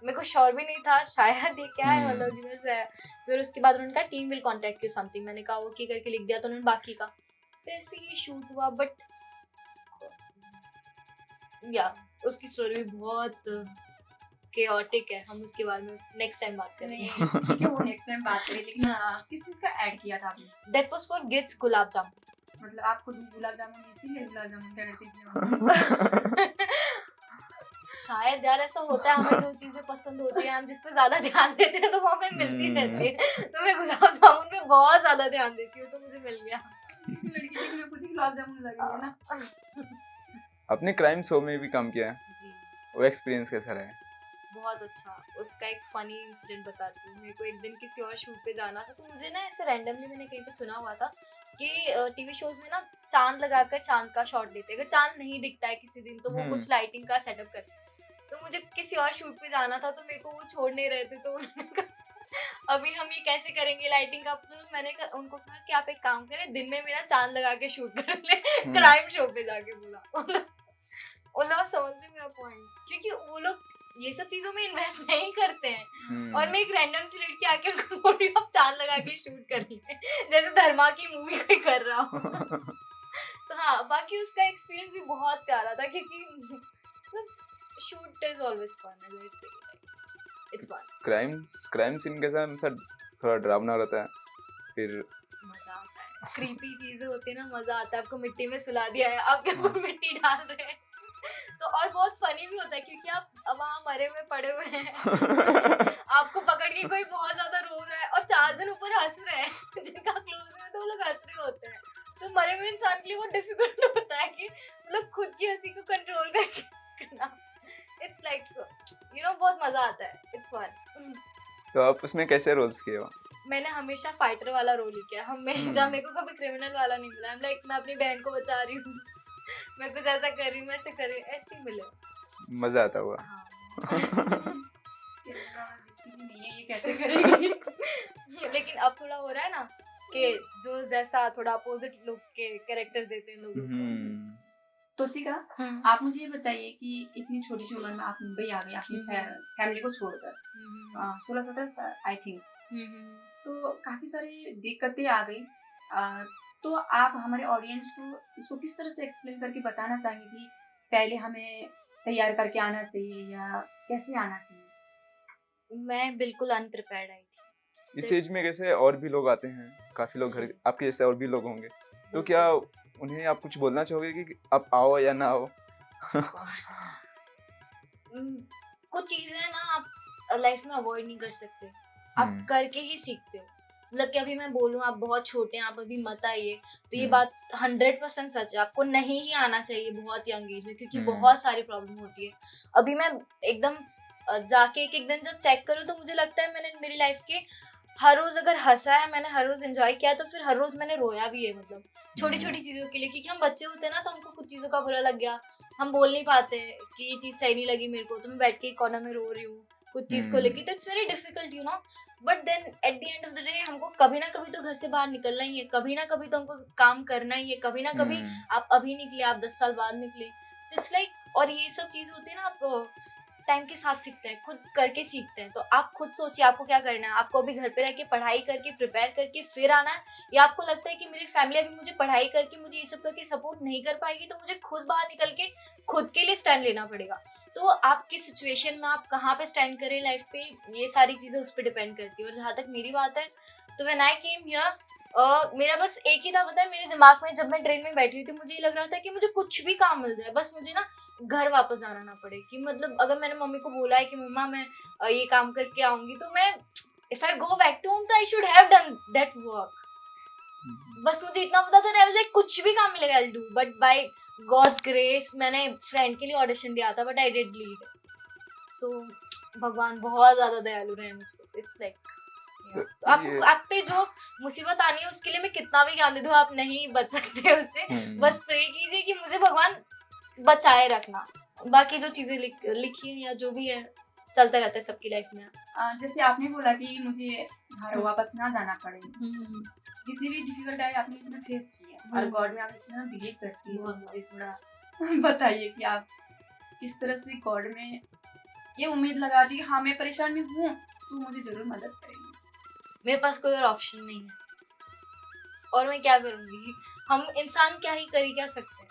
मेरे को श्योर भी नहीं था शायद ये क्या है, मतलब इधर से आया। फिर उसके बाद उन्होंने कहा team will contact you something, मैंने कहा ओके करके लिख दिया, तो उन्होंने बाकी का फिर ऐसे ये शूट हुआ। बट या उसकी स्टोरी भी बहुत chaotic है, हम उसके बारे में नेक्स्ट टाइम बात नहीं करेंगे. ठीक है, वो नेक्स्ट टाइम बात करें, लेकिन किस चीज का ऐड किया था आपने? That was for Gits gulab jamun. मतलब आपको गुलाब जामुन इसीलिए गुलाब जामुन क्या करती थी? शायद यार ऐसा होता है, हमें जो चीजें पसंद होती है हम जिस पे ज्यादा ध्यान देते हैं तो वो हमें मिलती रहती है. तो मैं गुलाब जामुन पे बहुत ज्यादा ध्यान देती हूँ तो मुझे मिल गया. लड़की देखने में खुद ही गुलाब जामुन लग रही है ना. आपने क्राइम शो में भी काम किया है, जी वो एक्सपीरियंस कैसा रहा है? बहुत अच्छा. उसका एक फनी इंसिडेंट बताती हूँ. मेरे को एक दिन किसी और शूट पे जाना था, तो मुझे ना ऐसे रैंडमली मैंने कहीं पे सुना हुआ था कि टीवी शोज में ना चांद लगाकर चांद का शॉट लेते हैं. अगर चांद नहीं दिखता है किसी दिन तो वो कुछ लाइटिंग का सेटअप करते हैं. तो मुझे किसी और शूट पे जाना था तो मेरे को वो छोड़ नहीं रहे थे, तो उन्होंने कहा अभी हम ये कैसे करेंगे लाइटिंग का. तो मैंने उनको कहा कि आप एक काम करें, दिन में मेरा चांद लगा के शूट कर ले. क्राइम शो पे जाके बोला. वो लोग समझ रहे मेरा पॉइंट, क्योंकि वो लोग ये सब चीजों में इन्वेस्ट नहीं करते हैं. और मैं एक रैंडम सी लड़की आके उनको बोल रही हूँ आप चांद लगा के शूट कर ले, जैसे धर्मा की मूवी कोई कर रहा हो. तो हाँ, बाकी उसका एक्सपीरियंस भी बहुत प्यारा था, क्योंकि मतलब shoot is always fun. As I say it's fun. Crime scene कैसा है? सर थोड़ा डरावना रहता है, फिर मजा आता है. क्रीपी चीजें होती है ना, मजा आता है. आपको मिट्टी में सुला दिया है, आपके ऊपर मिट्टी डाल रहे हैं, तो और बहुत फनी भी होता है क्योंकि आप वहाँ मरे हुए पड़े हुए हैं. आपको पकड़ के कोई बहुत ज्यादा रो रहा है और 4 दिन ऊपर हंस रहे हैं जिनका क्लोज में तो वो लोग हंस रहे होते हैं. तो मरे हुए इंसान के लिए वो डिफिकल्ट होता है कि मतलब खुद की हंसी को कंट्रोल करके करना. इट्स लाइक यू नो बहुत मजा आता है. It's fun. तो आप उसमें कैसे रोल्स किए हो? मैंने हमेशा फाइटर वाला रोल ही किया. हमेशा मेरे को कभी क्रिमिनल वाला नहीं मिला. लाइक मैं अपनी बहन को बचा रही हूँ, मैं कुछ ऐसा कर रही हूँ, मैं ऐसे कर रही हूँ, ऐसे ही मिले. मजा आता हुआ. हाँ. नहीं है ये कैसे करेगी. लेकिन अब थोड़ा हो रहा है ना कि जो जैसा थोड़ा अपोजिट लुक के कैरेक्टर देते हैं लोगों को. तोशिका, आप मुझे ये बताइए कि इतनी छोटी सी उम्र में आप मुंबई आ गई अपनी फैमिली को छोड़कर, 16-17 आई थिंक. तो काफी सारी दिक्कतें आ गई. तो आप हमारे ऑडियंस को इसको किस तरह से एक्सप्लेन करके बताना चाहेंगे कि पहले हमें तैयार करके आना चाहिए या कैसे आना चाहिए? मैं बिल्कुल अनप्रिपेयर्ड आई थी. इस एज में कैसे और भी लोग आते हैं, काफी लोग घर आपके जैसे और भी लोग होंगे, तो क्या उन्हें आप कुछ बोलना चाहोगे कि आप आओ या ना आओ? कुछ चीजें ना आप लाइफ में अवॉइड नहीं कर सकते, आप करके ही सीखते हो. मतलब कि अभी मैं बोलूँ आप बहुत छोटे हैं, आप अभी मत आइए, तो ये बात 100% सच है. आपको नहीं ही आना चाहिए बहुत यंग एज में, क्योंकि बहुत सारी प्रॉब्लम होती है. अभी मैं एकदम जाके एक दिन जब चेक करूँ तो मुझे लगता है मैंने मेरी लाइफ के हर रोज अगर हंसा है, मैंने हर रोज एंजॉय किया, तो फिर हर रोज मैंने रोया भी है. मतलब छोटी छोटी चीजों के लिए, क्योंकि हम बच्चे होते हैं ना, तो हमको कुछ चीजों का बुरा लग गया, हम बोल नहीं पाते कि ये चीज सही नहीं लगी मेरे को, तो मैं बैठ के कॉर्नर में रो रही हूँ कुछ चीज को लेके. तो it's very difficult you know. But then at the end of the day हमको कभी ना कभी तो घर से बाहर निकलना ही है, कभी ना कभी तो हमको काम करना ही है. कभी ना कभी आप अभी निकले, आप 10 साल बाद निकले, इट्स लाइक. और ये सब चीज होती है ना, आप टाइम के साथ सीखते हैं, खुद करके सीखते हैं. तो आप खुद सोचिए आपको क्या करना है. आपको अभी घर पे रह के पढ़ाई करके प्रिपेयर करके फिर आना है, या आपको लगता है कि मेरी फैमिली अभी मुझे पढ़ाई करके मुझे ये सब करके सपोर्ट नहीं कर पाएगी, तो मुझे खुद बाहर निकल के खुद के लिए स्टैंड लेना पड़ेगा. तो आपकी सिचुएशन में आप कहाँ पे स्टैंड करें लाइफ पे, ये सारी चीजें उस पर डिपेंड करती है. और जहाँ तक मेरी बात है, तो व्हेन आई केम हियर, मेरा बस एक ही था, पता है, मेरे दिमाग में जब मैं ट्रेन में बैठी हुई थी, मुझे ये लग रहा था कि मुझे कुछ भी काम मिल जाए, बस मुझे ना घर वापस जाना ना पड़े. कि मतलब अगर मैंने मम्मी को बोला है कि मम्मा मैं ये काम करके आऊंगी, तो मैं if I go back to home तो I should have done that work. बस मुझे इतना पता था, लाइक कुछ भी काम मिलेगा I will do. But by God's grace मैंने फ्रेंड के लिए ऑडिशन दिया था, बट आई डिड लीड. सो भगवान बहुत ज्यादा दयालु रहे मुझ पर. इट्स लाइक आप पे जो मुसीबत आनी है उसके लिए मैं कितना भी ज्ञान दे दूं, आप नहीं बच सकते उससे. बस प्रे कीजिए कि मुझे भगवान बचाए रखना. बाकी जो चीजें लिखी हैं या जो भी है चलता रहता है सबकी लाइफ में. जैसे आपने बोला कि मुझे घर वापस ना जाना पड़े, जितनी भी डिफिकल्ट है आपने इतना फेस किया और गॉड में आप इतना बिलीव करती हो, मुझे थोड़ा बताइए कि आप किस तरह से गॉड में ये उम्मीद लगाती है हाँ मैं परेशान में हूँ तो मुझे जरूर मदद करेंगे. मेरे पास कोई और ऑप्शन नहीं है, और मैं क्या करूँगी. हम इंसान क्या ही कर क्या सकते हैं.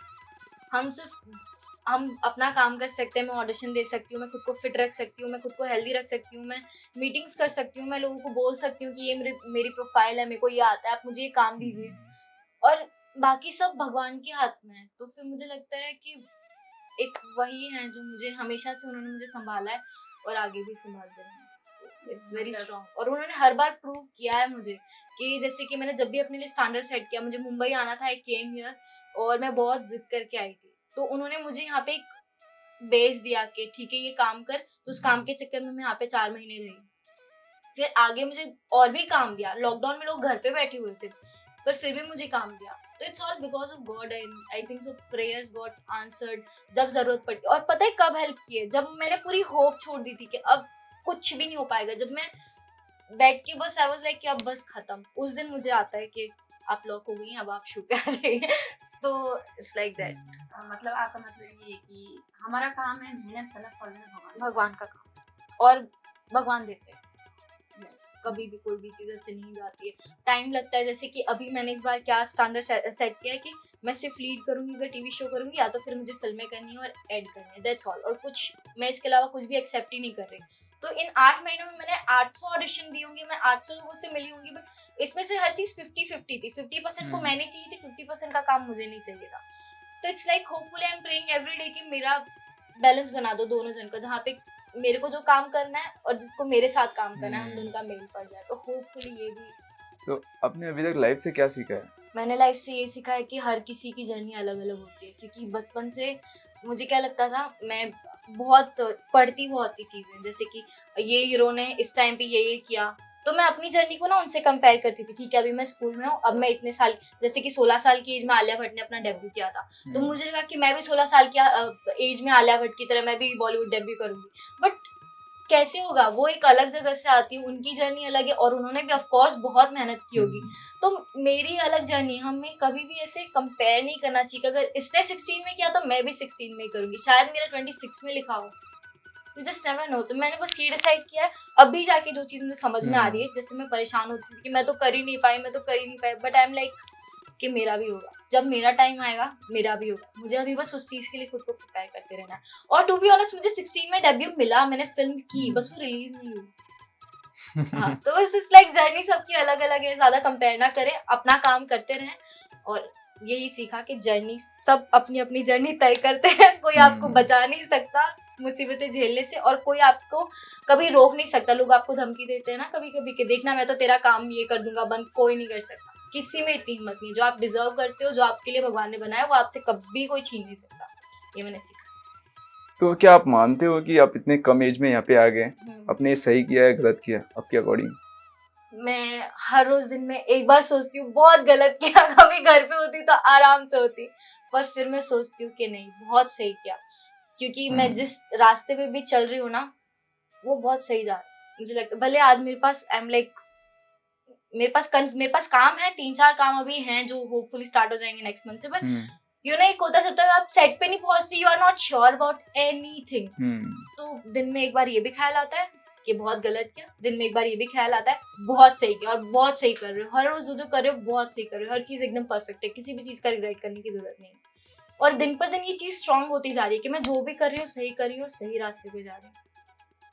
हम सिर्फ हम अपना काम कर सकते हैं, मैं ऑडिशन दे सकती हूँ, मैं खुद को फिट रख सकती हूँ, मैं खुद को हेल्दी रख सकती हूँ, मैं मीटिंग्स कर सकती हूँ, मैं लोगों को बोल सकती हूँ कि ये मेरी प्रोफाइल है, मेरे को ये आता है, आप मुझे ये काम दीजिए, और बाकी सब भगवान के हाथ में है। तो फिर मुझे लगता है कि एक वही है जो मुझे हमेशा से उन्होंने मुझे संभाला है और आगे भी संभालते रहेंगे। इट्स वेरी स्ट्रॉन्ग, और उन्होंने हर बार प्रूव किया है मुझे कि जैसे कि मैंने जब भी अपने लिए स्टैंडर्ड सेट किया, मुझे मुंबई आना था, आई केम हियर और मैं बहुत जिद करके आई थी, तो उन्होंने मुझे यहाँ पे एक बेस दिया कि ठीक है ये काम कर, तो उस काम के चक्कर में मैं यहाँ पे 4 महीने रही। फिर आगे मुझे और भी काम दिया, लॉकडाउन में लोग घर पे बैठे हुए थे पर फिर भी मुझे काम दिया। तो it's all because of God, I think so prayers got answered जब जरूरत पड़ती। और पता है कब हेल्प किए, जब मैंने पूरी होप छोड़ दी थी कि अब कुछ भी नहीं हो पाएगा, जब मैं बैठ के बस आई वाज लाइक कि अब बस खत्म, उस दिन मुझे आता है कि आप लॉक हो गई, अब आप शू पे आ जाइए। तो इट्स लाइक दैट। मतलब आपका मतलब ये है कि हमारा काम है मेहनत करना, फल में भगवान का काम, और भगवान देते हैं, कभी भी कोई भी चीज ऐसे नहीं जाती है, टाइम लगता है। जैसे कि अभी मैंने इस बार क्या स्टैंडर्ड सेट किया है कि मैं सिर्फ लीड करूंगी अगर टीवी शो करूंगी, या तो फिर मुझे फिल्में करनी है और एड करनी है, दैट्स ऑल। और कुछ मैं इसके अलावा कुछ भी एक्सेप्ट ही नहीं कर रही। तो इन 8 महीनों में मैंने 800 ऑडिशन दी होंगी, मैं 800 लोगों से मिली होंगी, बट इसमें से हर चीज 50-50 थी। 50% को मैंने चाहिए थी, 50% का काम मुझे नहीं चाहिए था। तो it's like hopefully I am praying every day कि मेरा बैलेंस बना दो दोनों जन का, जहाँ पे मेरे को जो काम करना है और जिसको मेरे साथ काम करना है, हम दोनों का मेल पड़ जाए। तो होपफुली ये भी। तो आपने अभी तक लाइफ से क्या सीखा है? मैंने लाइफ से ये सीखा है कि हर किसी की जर्नी अलग अलग होती है, क्योंकि बचपन से मुझे क्या लगता था, मैं बहुत पढ़ती बहुत थी चीजें, जैसे कि ये हीरो ने इस टाइम पे ये किया, तो मैं अपनी जर्नी को ना उनसे कंपेयर करती थी। ठीक है अभी मैं स्कूल में हूँ, अब मैं इतने साल, जैसे कि 16 साल की एज में आलिया भट्ट ने अपना डेब्यू किया था, तो मुझे लगा कि मैं भी 16 साल की एज में आलिया भट्ट की तरह मैं भी बॉलीवुड डेब्यू करूंगी। बट कैसे होगा, वो एक अलग जगह से आती है, उनकी जर्नी अलग है, और उन्होंने भी ऑफ कोर्स बहुत मेहनत की होगी। तो मेरी अलग जर्नी, हमें कभी भी ऐसे कंपेयर नहीं करना चाहिए कि अगर इसने 16 में किया तो मैं भी 16 में ही करूंगी, शायद मेरा 26 में लिखा हो, यू जस्ट नेवर नो। तो मैंने बस ये डिसाइड किया है, अभी जाके जो चीज मुझे समझ में आ रही है, जैसे मैं परेशान होती थी कि मैं तो कर ही नहीं पाई, बट आई एम लाइक कि मेरा भी होगा, जब मेरा टाइम आएगा मेरा भी होगा। मुझे अभी बस उस चीज के लिए खुद को प्रिपेयर करते रहना है। और टू बी ऑनेस्ट मुझे 16 में डेब्यू मिला, मैंने फिल्म की, बस वो रिलीज नहीं हुई। हाँ, तो बस इट्स लाइक जर्नी सबकी अलग अलग है, ज्यादा कंपेयर ना करें, अपना काम करते रहें। और यही सीखा कि जर्नी, सब अपनी अपनी जर्नी तय करते हैं, कोई आपको बचा नहीं सकता मुसीबतें झेलने से, और कोई आपको कभी रोक नहीं सकता। लोग आपको धमकी देते हैं ना कभी कभी कि देखना मैं तो तेरा काम ये कर दूंगा बंद, कोई नहीं कर सकता। किसी में इतनी हिम्मत नहीं, जो आप डिजर्व करते हो, जो आपके लिए भगवान ने बनाया, वो आपसे कभी कोई छीन नहीं सकता। ये मैंने सीखा। तो क्या आप मानते हो कि आप इतने कम एज में यहाँ पे आ गए, आपने सही किया है गलत किया आपके अकॉर्डिंग? मैं हर रोज दिन में एक बार सोचती हूँ बहुत गलत किया, कभी घर पे होती तो आराम से होती, पर फिर मैं सोचती हूँ कि नहीं बहुत सही किया, क्योंकि मैं जिस रास्ते पे भी चल रही हूँ ना वो बहुत सही जा रहा है। मुझे लगता है भले आज मेरे पास आई एम लाइक मेरे पास काम है, 3-4 काम अभी हैं जो होपफुली स्टार्ट हो जाएंगे नेक्स्ट मंथ से, पर यू नो एक होता है जब तक आप सेट पे नहीं पहुंचती, you are not sure about anything. तो दिन में एक बार ये भी ख्याल आता है कि बहुत गलत किया, दिन में एक बार ये भी ख्याल आता है बहुत सही किया, और बहुत सही कर रहे हो, हर रोज जो कर रहे हो बहुत सही कर रहे हो, हर चीज एकदम परफेक्ट है, किसी भी चीज का रिग्रेट करने की जरूरत नहीं है। और दिन पर दिन ये चीज स्ट्रांग होती जा रही है कि मैं जो भी कर रही हूँ सही कर रही हूँ, सही रास्ते पे जा रही हूँ।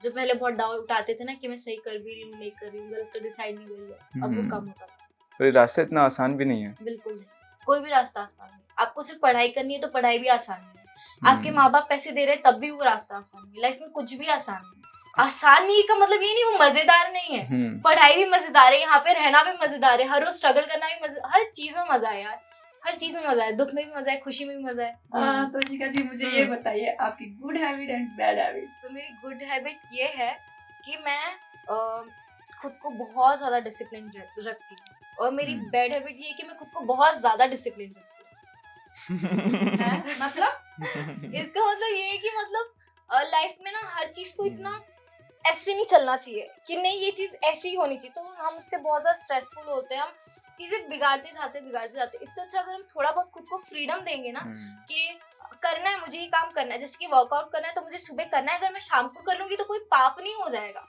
जो पहले बहुत डाउट उठाते थे ना कि मैं सही कर भी रही हूँ नहीं कर रही हूँ, गलत तो डिसाइड नहीं कर रही, अब वो कम होता था। तो ये रास्ता इतना आसान भी नहीं है। बिल्कुल नहीं, कोई भी रास्ता आसान नहीं। आपको सिर्फ पढ़ाई करनी है तो पढ़ाई भी आसान नहीं है, आपके माँ बाप पैसे दे रहे हैं तब भी वो रास्ता आसान नहीं है। लाइफ में कुछ भी आसान नहीं है। आसान नहीं का मतलब ये नहीं वो मजेदार नहीं है, पढ़ाई भी मजेदार है, यहाँ पे रहना भी मजेदार है, हर रोज स्ट्रगल करना भी मजेदार, हर चीज में मजा है यार, हर चीज में मजा है, दुख में भी मजा है, खुशी में भी मजा है। तो शिखा जी मुझे ये बताइए आपकी good habit and bad habit. तो मेरी गुड हैबिट ये है कि मैं खुद को बहुत ज्यादा डिसिप्लिन रखती हूँ, और मेरी बैड हैबिट ये है कि मैं खुद को बहुत ज्यादा डिसिप्लिन रखती हूँ। मतलब इसका मतलब ये है कि मतलब लाइफ में ना हर चीज को इतना ऐसे नहीं चलना चाहिए कि नहीं ये चीज ऐसी ही होनी चाहिए, तो हम उससे बहुत ज्यादा स्ट्रेसफुल होते हैं, हम चीजें बिगाड़ते जाते। इससे अच्छा अगर हम थोड़ा बहुत खुद को फ्रीडम देंगे ना कि करना है मुझे, ये काम करना है, जैसे कि वर्कआउट करना है तो मुझे सुबह करना है, अगर मैं शाम को कर लूंगी तो कोई पाप नहीं हो जाएगा।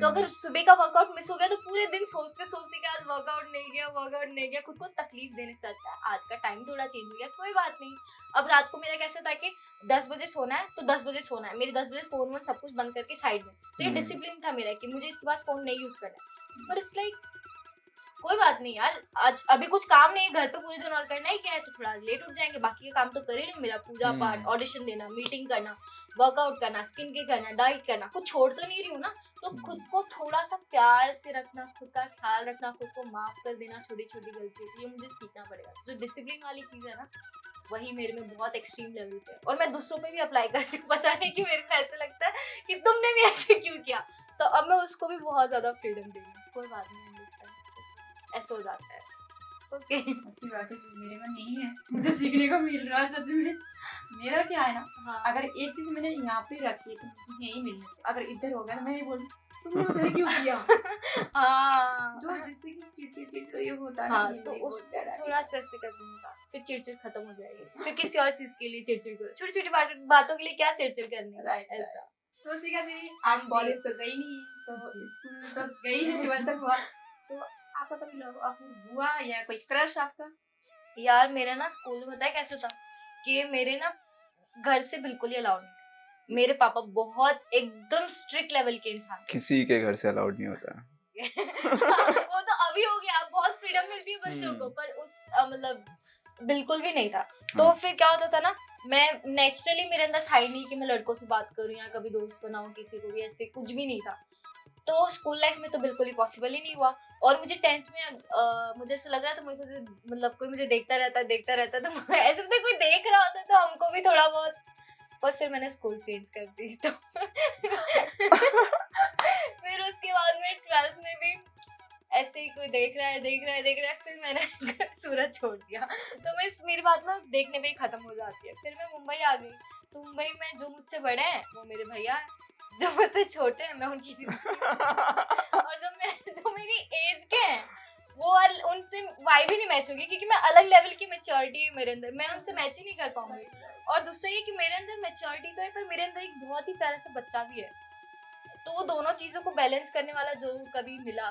तो अगर सुबह का वर्कआउट मिस हो गया तो पूरे दिन सोचते कि आज वर्कआउट नहीं गया, खुद को तकलीफ देने से अच्छा आज का टाइम थोड़ा चेंज हो गया, कोई बात नहीं। अब रात को मेरा कैसे था कि 10 बजे सोना है तो 10 बजे सोना है, मेरे 10 बजे फोन वोन सब कुछ बंद करके साइड में, तो ये डिसिप्लिन था मेरा कि मुझे इसके बाद फोन नहीं यूज करना है। पर इट्स लाइक कोई बात नहीं यार, आज अभी कुछ काम नहीं है, घर पे पूरे दिन और करना ही क्या है, तो थोड़ा लेट उठ जाएंगे, बाकी के काम तो कर ही नहीं, मेरा पूजा पाठ, ऑडिशन देना, मीटिंग करना, वर्कआउट करना, स्किन केयर करना, डाइट करना, कुछ छोड़ तो नहीं रही हूँ ना। तो खुद को थोड़ा सा प्यार से रखना, खुद का ख्याल रखना, खुद को माफ कर देना, छोटी छोटी गलतियों की, ये मुझे सीखना पड़ेगा। जो डिसिप्लिन वाली चीज है ना, वही मेरे में बहुत एक्सट्रीम लेवल पे है, और मैं दूसरों पे भी अप्लाई करती हूँ। पता नहीं कि मेरे को ऐसे लगता है कि तुमने भी ऐसे क्यों किया, तो अब मैं उसको भी बहुत ज्यादा फ्रीडम दे रही हूँ। कोई बात नहीं, ऐसा हो जाता है। ओके अच्छी बात है, मेरे में नहीं है, मुझे सीखने को मिल रहा है सच में। मेरा क्या है ना, हाँ। अगर एक चीज मैंने यहाँ पे रखी है तो मुझे यही मिलना चाहिए, अगर इधर हो गया ना मैं ये बोलूँ तुमने उधर क्यों किया। हाँ जो जिससे कि चिड़चिड़ ये होता है हाँ, ना, तो ये उस बहुत डर है। थोड़ा सा ऐसे कर दूंगा, फिर चिड़चिड़ खत्म हो जाएगी, फिर किसी और चीज के लिए चिड़चिड़ करो, छोटी छोटी बातों के लिए क्या चिड़चिड़ करनी है, राइट ऐसा। तो शिखा जी, आप कॉलेज तो गई नहीं, तो स्कूल तो गई है, 12th तक हुआ, तो आपका कभी लव अफेयर हुआ या कोई क्रश आपका? यार मेरा ना स्कूल में बताया कैसे था कि मेरे ना घर से बिल्कुल ही अलाउड नहीं था। मेरे पापा बहुत एकदम स्ट्रिक्ट लेवल के इंसान थे। किसी के घर से अलाउड नहीं होता। वो तो अभी हो गया, बहुत फ्रीडम मिलती है बच्चों को, पर उस मतलब बिल्कुल भी नहीं था। तो फिर क्या होता था ना, मैं नेचुरली मेरे अंदर था ही नहीं कि मैं लड़कों से बात करूं या कभी दोस्त बनाऊं किसी को भी, ऐसे कुछ भी नहीं था। तो स्कूल लाइफ में तो बिल्कुल ही पॉसिबल ही नहीं हुआ। और मुझे 10th में मुझे ऐसा लग रहा था मुझे मतलब कोई मुझे देखता रहता तो ऐसे लगता कोई देख रहा होता तो हमको भी थोड़ा बहुत। पर फिर मैंने स्कूल चेंज कर दी तो फिर उसके बाद में 12th में भी ऐसे ही कोई देख रहा है, फिर मैंने सूरत छोड़ दिया। तो मैं मेरी बात ना देखने में ही खत्म हो जाती है। फिर मैं मुंबई आ गई, तो मुंबई में जो मुझसे बड़े हैं वो मेरे भैया हैं, जो मुझसे छोटे हैं मैं उनकी और जो मेरी एज के हैं वो उनसे वाइब ही नहीं मैच होगी, क्योंकि मैं अलग लेवल की मैच्योरिटी है मेरे अंदर, मैं उनसे मैच ही नहीं कर पाऊंगी। और दूसरा ये कि मेरे अंदर मैच्योरिटी तो है, पर मेरे अंदर एक बहुत ही प्यारा सा बच्चा भी है, तो वो दोनों चीजों को बैलेंस करने वाला जो कभी मिला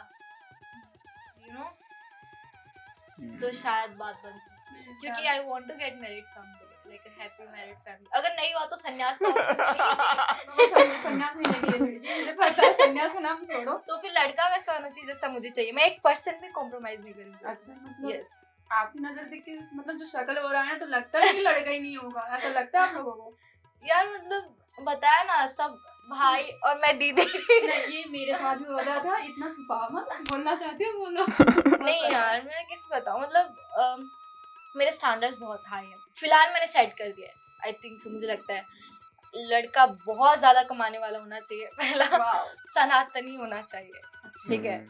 तो शायद बात बन सकती है, क्योंकि I want to get married someday, like a happy married family. अगर नहीं हुआ तो संन्यास का संन्यास नहीं लेगी, मुझे पता है संन्यास का नाम छोड़ो। तो फिर लड़का वैसा होना चाहिए जैसा मुझे चाहिए, मैं 1% भी कॉम्प्रोमाइज नहीं करूंगी। अच्छा, मतलब यस, आपकी नजर देख के मतलब जो शक्ल हो रहा है तो लगता है कि लड़का ही नहीं होगा, ऐसा लगता है आप लोगों को? यार मतलब बताया ना, सब भाई और मैं दीदी। नहीं, ये मेरे साथ भी हो रहा था, इतना छुपा मत, बोलना चाहते हो बोलो। नहीं यार मैं कैसे बताऊं, मतलब मेरे स्टैंडर्ड्स बहुत हाई है, फिलहाल मैंने सेट कर दिया है। आई थिंक सो, मुझे लगता है लड़का बहुत ज्यादा कमाने वाला होना चाहिए, पहला सनातनी होना चाहिए, ठीक है,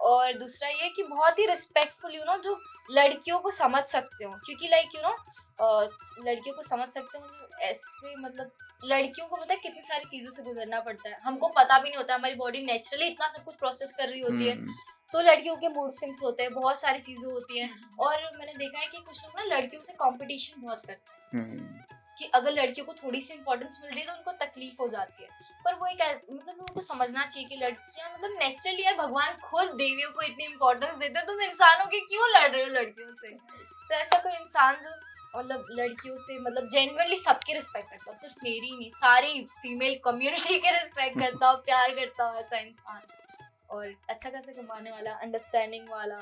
और दूसरा ये कि बहुत ही रिस्पेक्टफुल जो लड़कियों को समझ सकते हो, क्योंकि लाइक लड़कियों को समझ सकते हो ऐसे, मतलब लड़कियों को पता है कितनी सारी चीजों से गुजरना पड़ता है, हमको पता भी नहीं होता, हमारी बॉडी नेचुरली इतना सब कुछ प्रोसेस कर रही होती है। तो लड़कियों के मूड स्विंग्स होते हैं, बहुत सारी चीजें होती हैं, और मैंने देखा है कि कुछ लोग ना लड़कियों से कंपटीशन बहुत करते हैं कि अगर लड़कियों को थोड़ी सी इंपॉर्टेंस मिल रही है तो उनको तकलीफ हो जाती है। पर वो एक मतलब लोगों को समझना चाहिए कि लड़कियां मतलब नेचुरली यार भगवान खुद देवियों को इतनी इंपॉर्टेंस देते हैं, तुम इंसानों के क्यों लड़ रहे हो लड़कियों से? तो ऐसा कोई इंसान जो मतलब लड़कियों से मतलब जेन्युइनली सबकी रिस्पेक्ट करता हो, सिर्फ मेरी नहीं सारी फीमेल कम्युनिटी के रिस्पेक्ट करता हो, प्यार करता हो, ऐसा इंसान, और अच्छा खासा कमाने वाला, अंडरस्टैंडिंग वाला,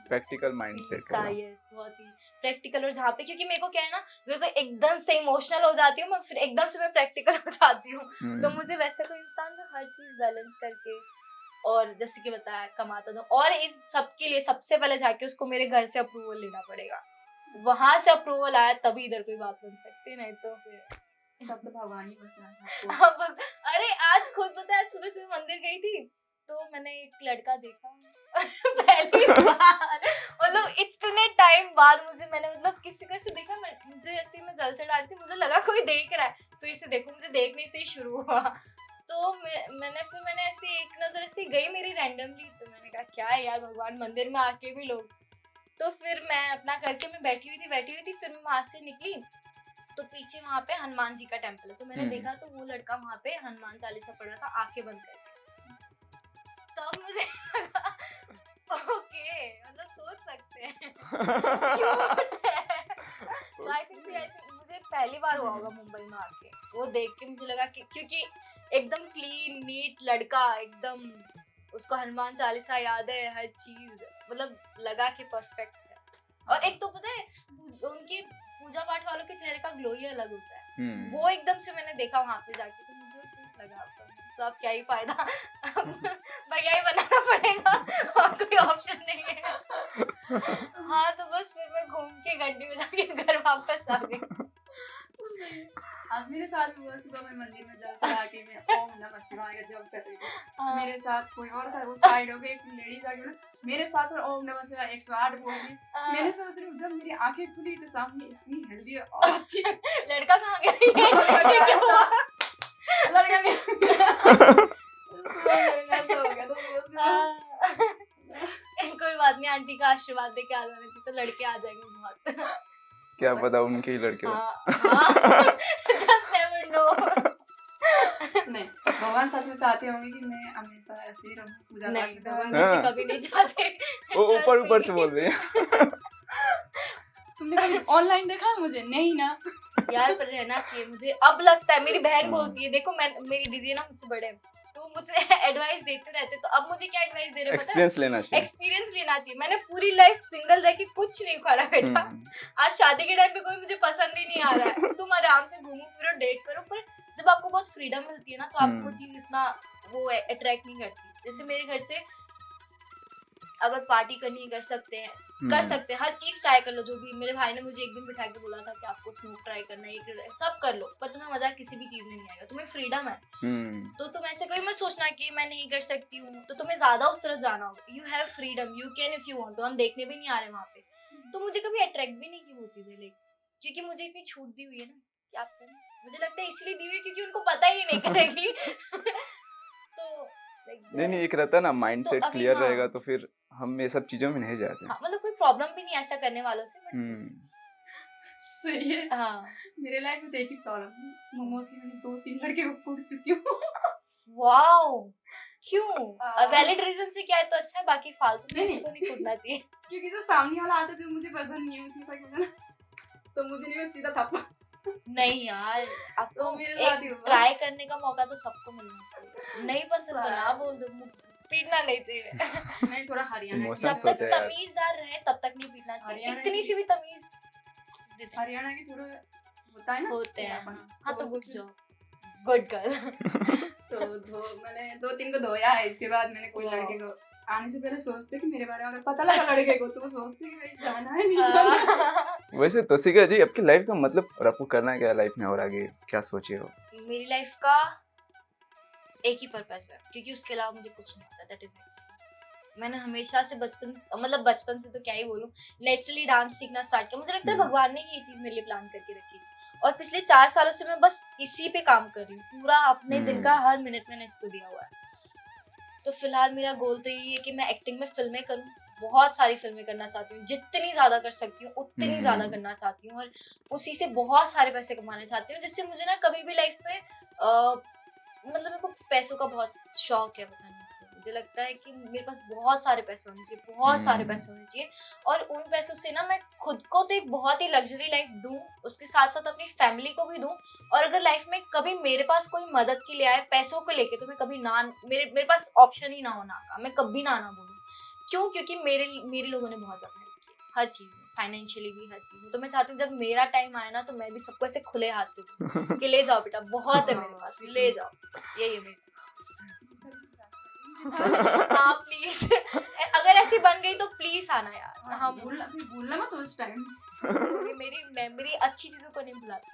प्रैक्टिकल माइंडसेट का, यस बहुत ही प्रैक्टिकल। और जहाँ पे क्योंकि मेरे को क्या है ना, मेरे को एकदम से इमोशनल हो जाती हूँ मैं, फिर एकदम से मैं प्रैक्टिकल हो जाती हूँ, तो मुझे वैसे कोई इंसान जो हर चीज बैलेंस करके, और जैसे कि बताया कमाता था, और इन सबके लिए सबसे पहले जाके उसको मेरे घर से अप्रूवल लेना पड़ेगा, वहां से अप्रूवल आया तभी इधर कोई बात बन सकती है, नहीं तो फिर तब तो भगवान ही बचा। अरे आज खुद पता है, सुबह सुबह मंदिर गई थी तो मैंने एक लड़का देखा पहली बार, मतलब इतने टाइम बाद मैंने मतलब किसी को ऐसे देखा, मुझे ऐसे मैं जल चढ़ा रही थी, मुझे लगा कोई देख रहा है, फिर से देखो, मुझे देखने से ही शुरू हुआ। तो मैंने ऐसे एक नजर ऐसे गई मेरी रैंडमली, तो मैंने कहा क्या है यार, भगवान मंदिर में आके भी लोग तो फिर मैं अपना करके मैं बैठी हुई थी, फिर मैं वहां से निकली तो पीछे वहां पे हनुमान जी का टेम्पल है, तो मैंने देखा तो वो लड़का वहां पे हनुमान चालीसा पढ़ रहा था आंखें बंद करके। तब मुझे लगा ओके, मतलब सोच सकते हैं क्यूट है। तो आई थिंक मुझे पहली बार हुआ होगा मुंबई में आके, वो देख के मुझे लगा कि क्योंकि एकदम क्लीन नीट लड़का, एकदम उसको हनुमान चालीसा याद है, हर चीज, मतलब लगा कि परफेक्ट है। और एक तो पता है उनकी पूजा पाठ वालों के चेहरे का ग्लो ही अलग होता है, वो एकदम से मैंने देखा वहां पे जाके तो मुझे ठीक लगा। सब क्या ही फायदा, भैया ही बनाना पड़ेगा और कोई ऑप्शन नहीं है। हाँ तो बस फिर मैं घूम के घंटी में जाके घर वापस आ गई। आज मेरे साथ भी हुआ, सुबह मैं मंदिर में जल चढ़ा के मैं ओम नमः शिवाय का जप कर रही थी। मेरे साथ कोई और था, वो साइड हो गई, एक लेडीज आ गई, मेरे साथ ओम नमः शिवाय 108 बोल रही। मैंने सोच रही हूँ जब मेरी आंखें खुली तो सामने इतनी हेल्दी औरत थी। लड़का कहाँ गया? क्या हुआ? लड़का गया। सुबह मेरे सो गया तो कोई बात नहीं, आंटी का आशीर्वाद दे के आ जाने थी तो लड़के आ जाएंगे बहुत। क्या पता उनके ही लड़के हो। Just never know। नहीं, भगवान सच में चाहते होंगे कि मैं हमेशा ऐसे ही रहूं, पूजा पाठ नहीं, करूं। भगवान ऐसे कभी नहीं चाहते। वो ऊपर से बोल रहे हैं। तुमने कभी ऑनलाइन देखा है मुझे? नहीं ना यार पर रहना चाहिए मुझे। अब लगता है मेरी बहन बोलती है, देखो मैं, मेरी दीदी है ना मुझसे बड़े, तो मुझसे एडवाइस देते रहते, तो अब मुझे क्या एडवाइस दे रहे हैं पता है? एक्सपीरियंस लेना चाहिए। एक्सपीरियंस लेना चाहिए। मैंने पूरी लाइफ सिंगल रह के कुछ नहीं करा बेटा। आज शादी के टाइम पे कोई मुझे पसंद ही नहीं आ रहा है। तुम आराम से घूमो फिरो, डेट करो, पर जब आपको बहुत फ्रीडम मिलती है ना तो आपको वो चीज इतना वो अट्रैक्ट नहीं करती। जैसे मेरे घर से अगर पार्टी करनी है कर सकते हैं, हर चीज ट्राई कर लो। जो भी मेरे भाई ने मुझे एक दिन बिठा के बोला था कि आपको स्मोक ट्राई करना है, सब कर लो, पर तुम्हें मजा किसी भी चीज में नहीं आएगा। तुम्हें फ्रीडम है तो तुम ऐसे कोई मत सोचना कि मैं नहीं कर सकती हूँ, तो तुम्हें ज्यादा उस तरफ जाना होगा। You have freedom, you can if you want. तो हम देखने भी नहीं आ रहे वहाँ पे, तो मुझे कभी अट्रैक्ट भी नहीं की वो चीजें लेके, क्योंकि मुझे इतनी छूट दी हुई है ना कि आप करें। मुझे लगता है इसलिए दी हुई है क्योंकि उनको पता ही नहीं करेगी। तो नहीं एक रहता है ना माइंडसेट तो क्लियर हाँ, रहेगा तो फिर हम ये सब चीजों में नहीं जाते। हाँ, मतलब कोई प्रॉब्लम भी नहीं ऐसा करने वालों से। सही है। हाँ मेरे लाइफ में तो एक ही प्रॉब्लम, मोमोज की मैंने 2-3 लड़के को कूट चुकी हूँ। वाओ, क्यों? वैलिड रीजन से क्या है तो अच्छा है, बाकी फालतू में किसी को नहीं कूदना चाहिए। क्योंकि जो सामने वाला आता है मुझे पसंद नहीं है, उसने क्या कहना, तो मुझे नहीं, मैं सीधा थप्पड़। नहीं यार, आपको तो मेरे साथ ही एक हुआ। ट्राई करने का मौका तो सबको मिलना चाहिए। नहीं पसंद तो ना बोल दो, पीटना नहीं चाहिए। नहीं, थोड़ा हरियाणा Emotions जब तक होते हैं यार। तमीजदार रहे तब तक नहीं पीटना चाहिए। हरियाणा इतनी की- सी भी तमीज हरियाणा के थोड़ा होता है ना, होते हैं। हाँ तो बस गुड जॉब, गुड गर्ल। तो मैंने 2-3 को धोया है। इसके बाद मैंने कोई लड़के को आने से पहले सोचते कि मेरे बारे में अगर पता लगा लड़के को तो वो सोचते कि भाई जाना है नहीं जाना। वैसे तोशिका जी आपकी लाइफ का मतलब और आपको करना क्या है लाइफ में और आगे क्या सोचे हो? मेरी लाइफ का एक ही पर्पस है, क्योंकि उसके अलावा मुझे कुछ नहीं पता। That is it. मैंने हमेशा से बचपन से तो क्या ही बोलूं, नेचुरली डांस सीखना स्टार्ट किया। मुझे लगता है भगवान ने ये चीज मेरे लिए प्लान करके रखी, और पिछले 4 सालों से मैं बस इसी पे काम कर रही हूँ। पूरा अपने दिन का हर मिनट मैंने इसको दिया हुआ है। तो फिलहाल मेरा गोल तो यही है कि मैं एक्टिंग में फिल्में करूँ, बहुत सारी फिल्में करना चाहती हूँ, जितनी ज्यादा कर सकती हूँ उतनी ज्यादा करना चाहती हूँ, और उसी से बहुत सारे पैसे कमाने चाहती हूँ, जिससे मुझे ना कभी भी लाइफ में मतलब मेरे को पैसों का बहुत शौक है। पता नहीं, मुझे लगता है कि मेरे पास बहुत सारे पैसे होने चाहिए, बहुत सारे पैसे होने चाहिए, और उन पैसों से ना मैं खुद को तो एक बहुत ही लग्जरी लाइफ दूं, उसके साथ साथ अपनी फैमिली को भी दूं। और अगर लाइफ में कभी मेरे पास कोई मदद के लिए आए पैसों को लेके, तो मैं कभी ना, मेरे पास ऑप्शन ही ना हो ना का, मैं कभी ना बोलूं। क्यों? क्योंकि मेरे लोगों ने बहुत ज्यादा हेल्प की हर चीज में, फाइनेंशियली भी, हर चीज में। तो मैं चाहती हूँ जब मेरा टाइम आए ना तो मैं भी सबको ऐसे खुले हाथ से दूं कि ले जाओ बेटा, बहुत है मेरे पास, ले जाओ। यही है मेरी। हाँ प्लीज, अगर ऐसी बन गई तो प्लीज आना यार। हम भूलना मत उस टाइम। मेरी मेमोरी अच्छी चीजों को नहीं भुलाती।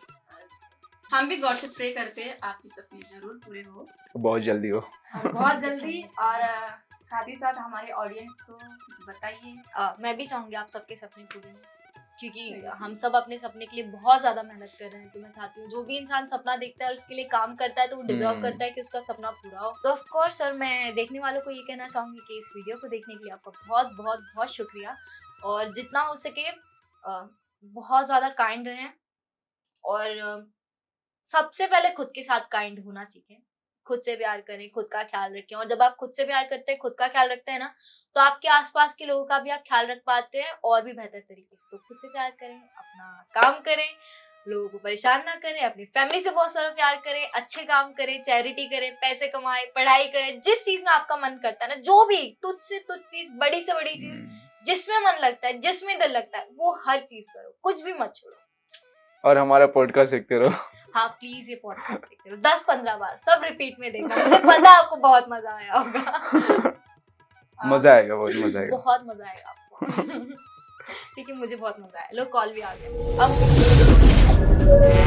हम भी गॉड से प्रे करते हैं आपके सपने जरूर पूरे हो, बहुत जल्दी हो। बहुत जल्दी। और साथ ही साथ हमारे ऑडियंस को कुछ बताइए। मैं भी चाहूंगी आप सबके सपने पूरे हों, क्योंकि हम सब अपने सपने के लिए बहुत ज्यादा मेहनत कर रहे हैं। तो मैं चाहती हूँ जो भी इंसान सपना देखता है और उसके लिए काम करता है तो वो डिजर्व करता है कि उसका सपना पूरा हो। तो ऑफ कोर्स, और मैं देखने वालों को ये कहना चाहूंगी कि इस वीडियो को देखने के लिए आपका बहुत बहुत बहुत शुक्रिया। और जितना हो सके बहुत ज़्यादा काइंड रहें, और सबसे पहले खुद के साथ काइंड होना सीखें, खुद से प्यार करें, खुद का ख्याल रखें। और जब आप खुद से प्यार करते हैं, खुद का ख्याल रखते हैं ना, तो आपके आसपास के लोगों का भी आप ख्याल रख पाते हैं और भी बेहतर तरीके से। तो खुद से प्यार करें, अपना काम करें, लोगों को परेशान ना करें, अपनी फैमिली से बहुत सारा प्यार करें, अच्छे काम करें, चैरिटी करें, पैसे कमाएं, पढ़ाई करें, जिस चीज में आपका मन करता है ना, जो भी तुझ से तुझ चीज, बड़ी से बड़ी चीज, जिसमें मन लगता है, जिसमें दिल लगता है, वो हर चीज करो, कुछ भी मत छोड़ो। और हमारा पॉडकास्ट देखते रहो। हाँ प्लीज, ये पॉडकास्ट देखते रहो 10-15 बार, सब रिपीट में देखना, मुझे पता है आपको बहुत मजा आया होगा। मजा आएगा, बहुत मजा आएगा। बहुत मजा आएगा आपको। ठीक है, मुझे बहुत मजा आया। लो, कॉल भी आ गया अब।